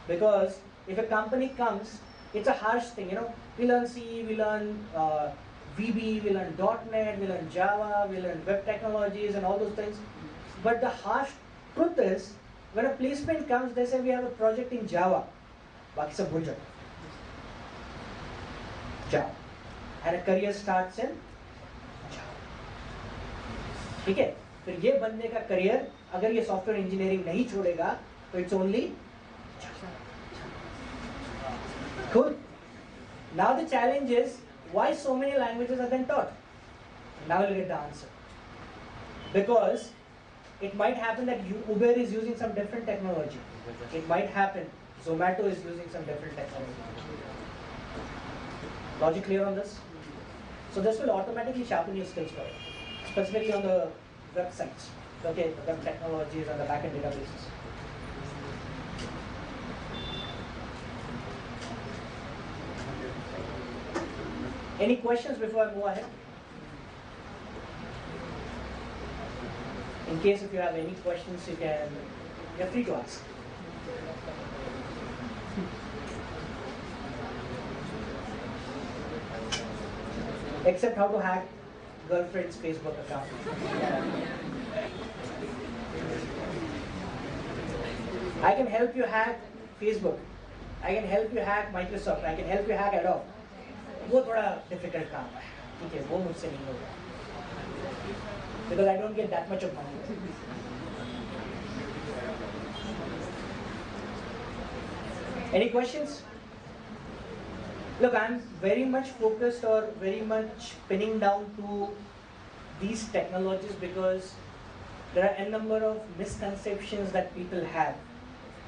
Because if a company comes, it's a harsh thing, We learn C, we learn VB, we learn .NET, we learn Java, we learn web technologies and all those things. But the harsh truth is, when a placement comes, they say we have a project in Java. Baki sab bhul jao. Java. And a career starts in Java. ठीक है? फिर ये बनने का career अगर ये software engineering नहीं छोड़ेगा तो it's only cool. Now the challenge is why so many languages are then taught. Now we'll get the answer. Because it might happen that Uber is using some different technology. It might happen Zomato is using some different technology. Logic clear on this? So this will automatically sharpen your skills for it, specifically on the websites, okay, the web technologies and the backend databases. Any questions before I move ahead? In case if you have any questions, you're free to ask. Except how to hack girlfriend's Facebook account. I can help you hack Facebook. I can help you hack Microsoft. I can help you hack Adobe. वो थोड़ा difficult काम है, ठीक है, वो मुझसे नहीं होगा, because I don't get that much of money. Any questions? Look, I'm very much focused or very much pinning down to these technologies because there are a number of misconceptions that people have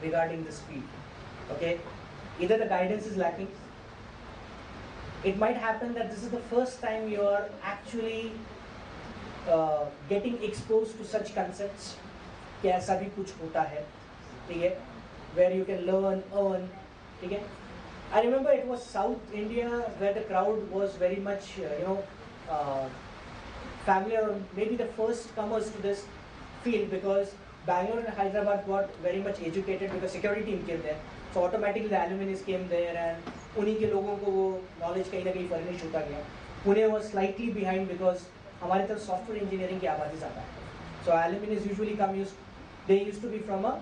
regarding this field. Okay, either the guidance is lacking. It might happen that this is the first time you are actually getting exposed to such concepts. कि ऐसा भी कुछ होता है, ठीक है, where you can learn, earn, ठीक है. I remember it was South India where the crowd was very much, familiar, or maybe the first comers to this field, because Bangalore and Hyderabad got very much educated because security team came there. So automatically the alumni came there and उन्हीं के लोगों को वो knowledge कहीं ना कहीं furnish होता गया. Pune was slightly behind because हमारी तरफ software engineering की आबादी ज़्यादा है. So alumni usually they used to be from a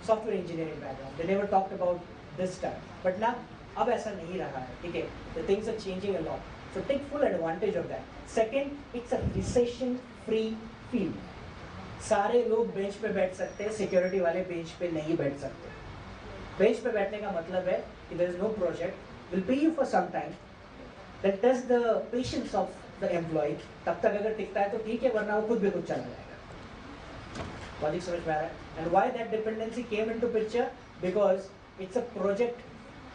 software engineering background. They never talked about this stuff. But now अब ऐसा नहीं रहा है, ठीक है. The things are changing a lot. So take full advantage of that. Second, it's a recession-free field. सारे लोग bench पे बैठ सकते हैं, सिक्योरिटी वाले बेंच पे नहीं बैठ सकते. बेंच पे बैठने का मतलब है कि there is no project, will pay you for some time, then test the patience of the employee. तब तक अगर टिकता है तो ठीक है, वरना वो खुद भी खुद चला जाएगा. लॉजिक समझ में आ रहा है? And why that dependency came into picture? Because it's a project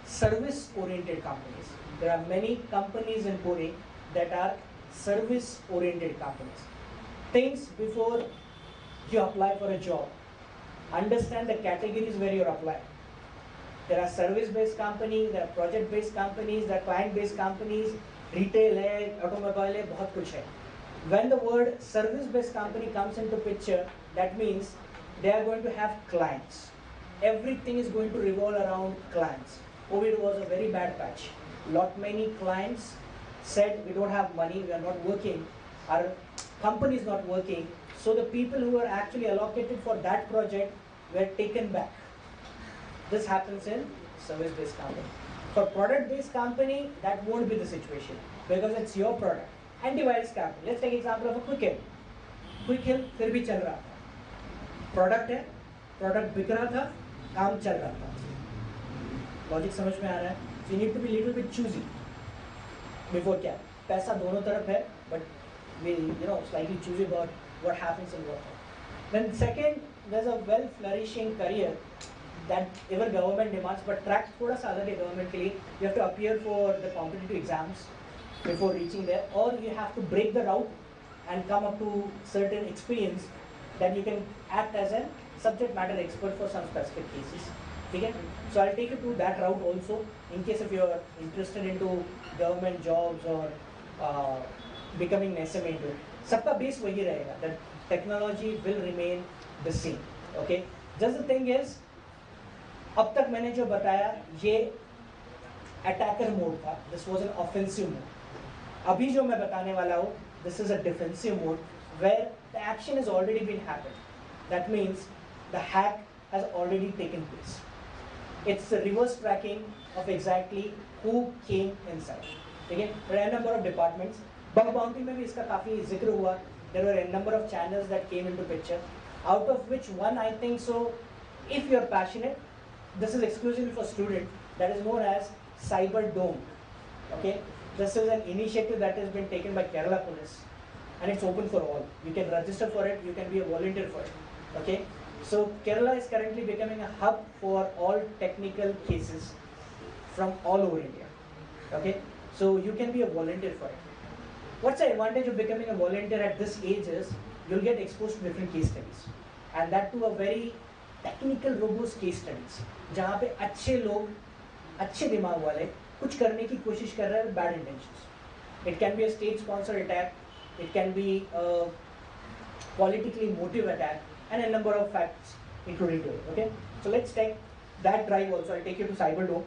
service-oriented companies. There are many companies in Pune that are service-oriented companies. Things before you apply for a job, understand the categories where you're applying. There are service-based companies, there are project-based companies, there are client-based companies, retail है, automobile है, बहुत कुछ है. When the word service-based company comes into picture, that means they are going to have clients. Everything is going to revolve around clients. COVID was a very bad patch. Many clients said we don't have money, we are not working, our company is not working. So the people who were actually allocated for that project were taken back. This happens in service-based company. For product-based company, that won't be the situation because it's your product. Antivirus company. Let's take example of a Quick Help. Quick Help फिर भी चल रहा था. Product है, product बिक रहा था, काम चल रहा था. Logic समझ में आ रहा है? So you need to be little bit choosy. Before क्या? पैसा दोनों तरफ है, but we slightly choosy about what happens in what. Then second, there's a well-flourishing career that ever government demands, but track थोड़ा सा अलग है government के लिए. You have to appear for the competitive exams before reaching there, or you have to break the route and come up to certain experience that you can act as a subject matter expert for some specific cases. Okay? So I'll take you to that route also in case if you're interested into government jobs or becoming an SMA into. सबका base वही रहेगा. The technology will remain the same. Okay? Just the thing is, अब तक मैंने जो बताया ये attacker mode था. This was an offensive mode. अभी जो मैं बताने वाला हूँ, this is a defensive mode where the action has already been happened. That means the hack has already taken place. It's the reverse tracking of exactly who came inside. Okay? There are a number of departments. Bug bounty में भी इसका काफी जिक्र हुआ. There were a number of channels that came into picture. Out of which one I think so, if you're passionate, this is exclusively for students. That is known as Cyber Dome. Okay? This is an initiative that has been taken by Kerala Police, and it's open for all. You can register for it. You can be a volunteer for it. Okay? So Kerala is currently becoming a hub for all technical cases from all over India. Okay? So you can be a volunteer for it. What's the advantage of becoming a volunteer at this age is you'll get exposed to different case studies, and that to a very technical robust case studies जहाँ पे अच्छे लोग अच्छे दिमाग वाले कुछ करने की कोशिश कर रहे हैं with bad intentions. It can be a state sponsored attack, it can be a politically motive attack, and a number of facts including to it. Okay, so let's take that drive also. I'll take you to Cyberdome.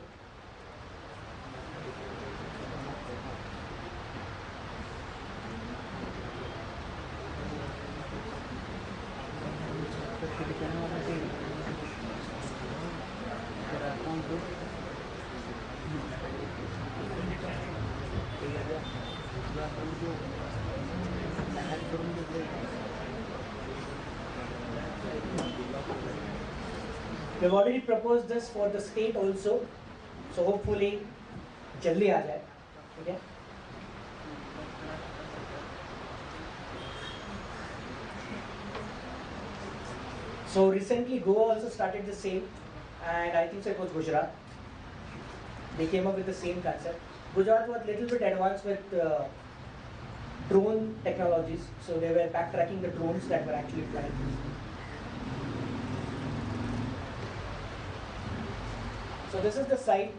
We've already proposed this for the state also, so hopefully jaldi aa jaye. Okay. So recently Goa also started the same, and I think so it was Gujarat. They came up with the same concept. Gujarat was a little bit advanced with drone technologies, so they were backtracking the drones that were actually flying. So this is the site.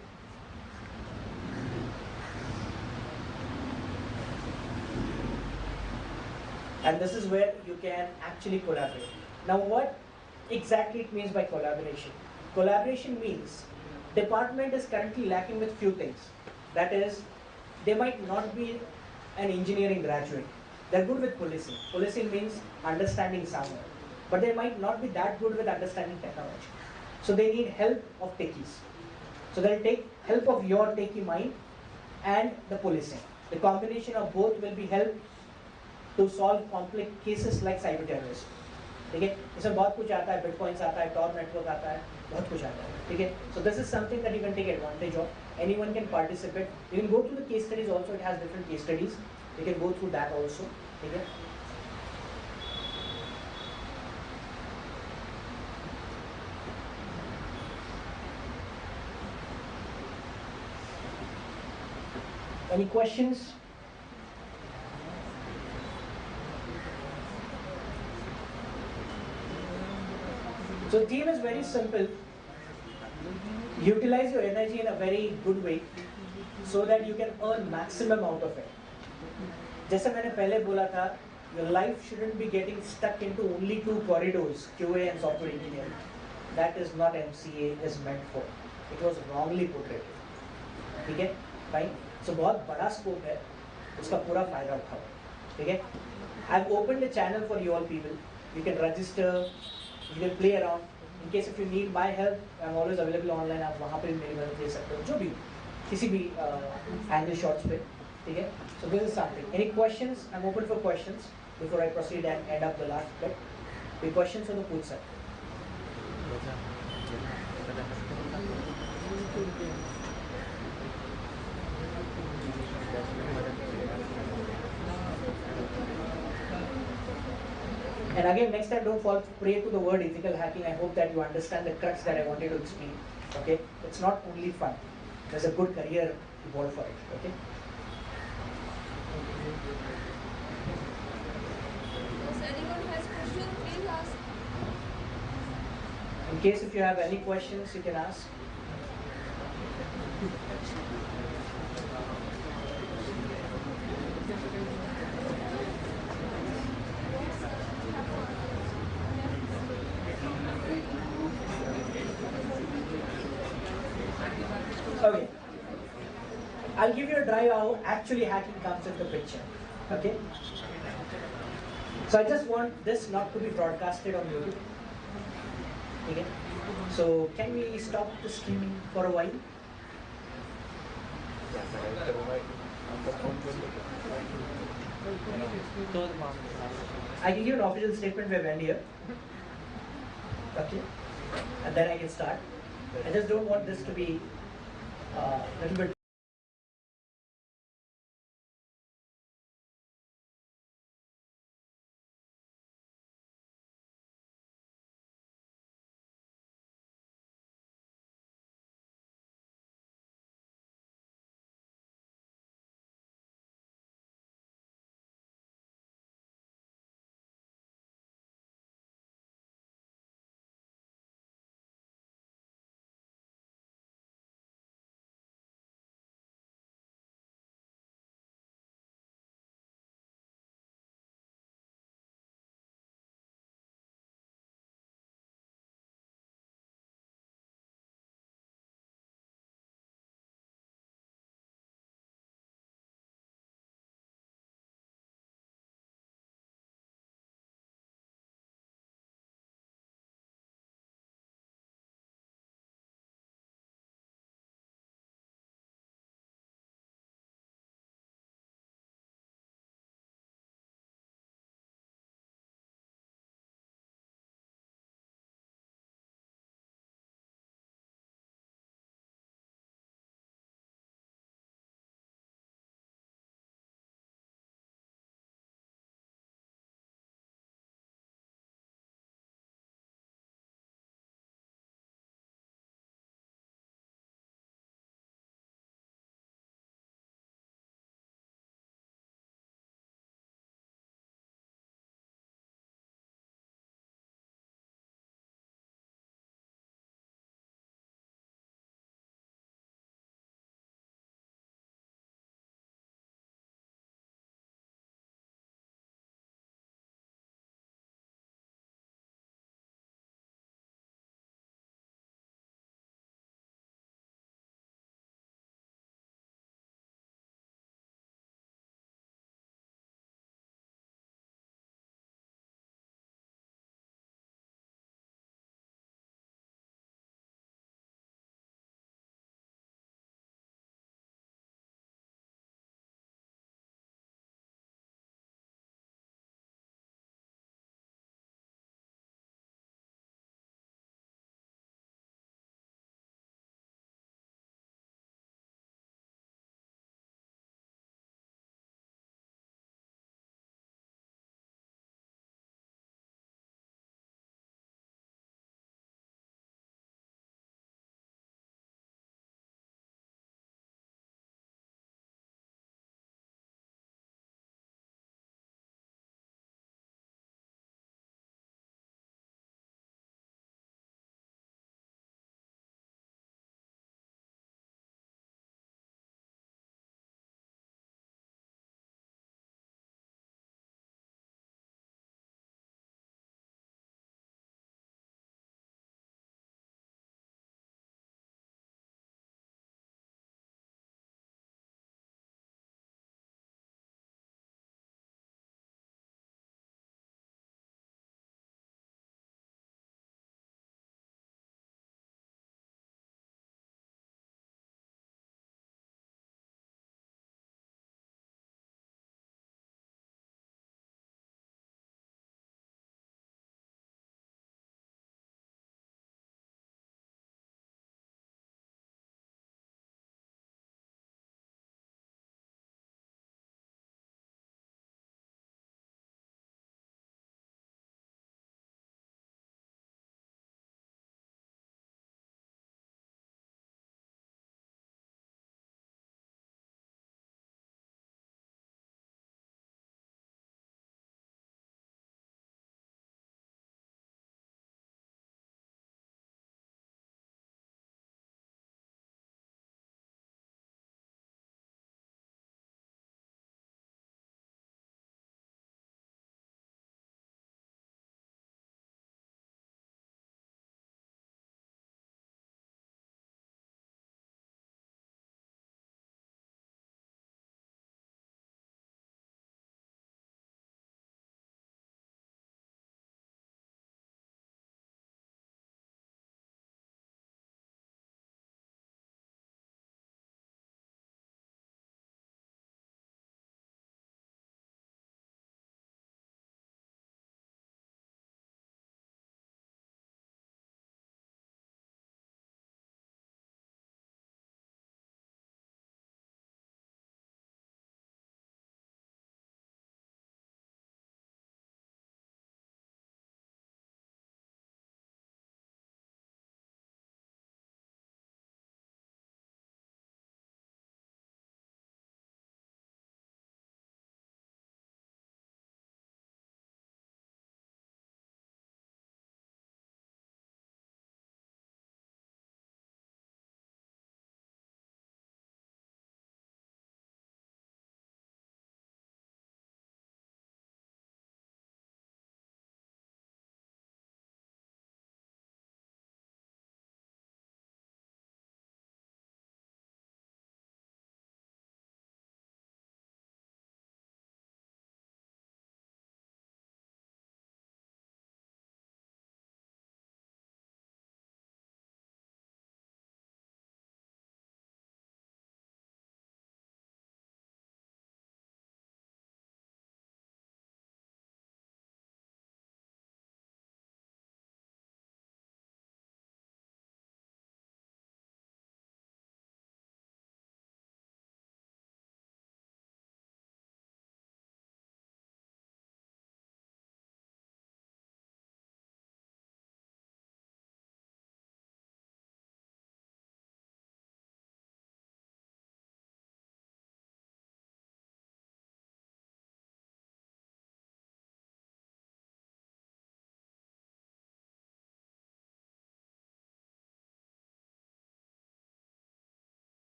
And this is where you can actually collaborate. Now what exactly it means by collaboration? Collaboration means department is currently lacking with few things. That is, they might not be an engineering graduate. They're good with policing. Policing means understanding sound. But they might not be that good with understanding technology. So they need help of techies. So they'll take help of your techie mind and the policing. The combination of both will be help to solve complex cases like cyber terrorism. ठीक है, इसमें बहुत कुछ आता है, bitcoins आता है, Tor network आता है, बहुत कुछ आता है, ठीक है. So this is something that you can take advantage of. Anyone can participate. You can go through the case studies also. It has different case studies. You can go through that also. ठीक है. Any questions? So the theme is very simple. Utilize your energy in a very good way so that you can earn maximum out of it. जैसे मैंने पहले बोला था, your life shouldn't be getting stuck into only two corridors, QA and software engineering. That is not MCA is meant for. It was wrongly portrayed. ठीक है, fine. So बहुत बड़ा scope है, उसका पूरा फायदा उठाओ. ठीक है. I've opened a channel for you all people. You can register. You can play around. In case if you need my help, I'm always available online. आप वहाँ पे भी मेरी मदद ले सकते हो, जो भी किसी भी angle shots पे, ठीक है? So this is something. Any questions? I'm open for questions before I proceed and end up the last bit. कोई questions हो तो पूछ सकते. And again, next time don't fall prey to the word ethical hacking. I hope that you understand the crux that I wanted to explain. Okay, it's not only fun. There's a good career involved for it. Okay. If anyone has questions, please ask. In case if you have any questions, you can ask. Okay. I'll give you a drive how actually hacking comes into picture. Okay? So I just want this not to be broadcasted on YouTube. Okay? So can we stop the streaming for a while? I can give an official statement where we end here. Okay? And then I can start. I just don't want this to be a little bit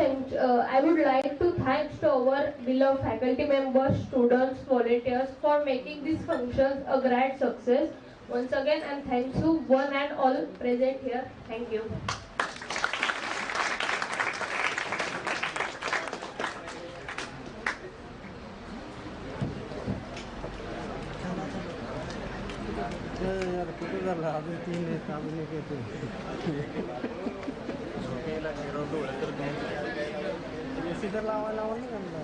I would like to thank to our beloved faculty members, students, volunteers for making these functions a great success. Once again, and thank you one and all present here. Thank you. यार कुठे झाला अजून 3 आहेत अजून एक येतो AC तर लावायला लावलं ना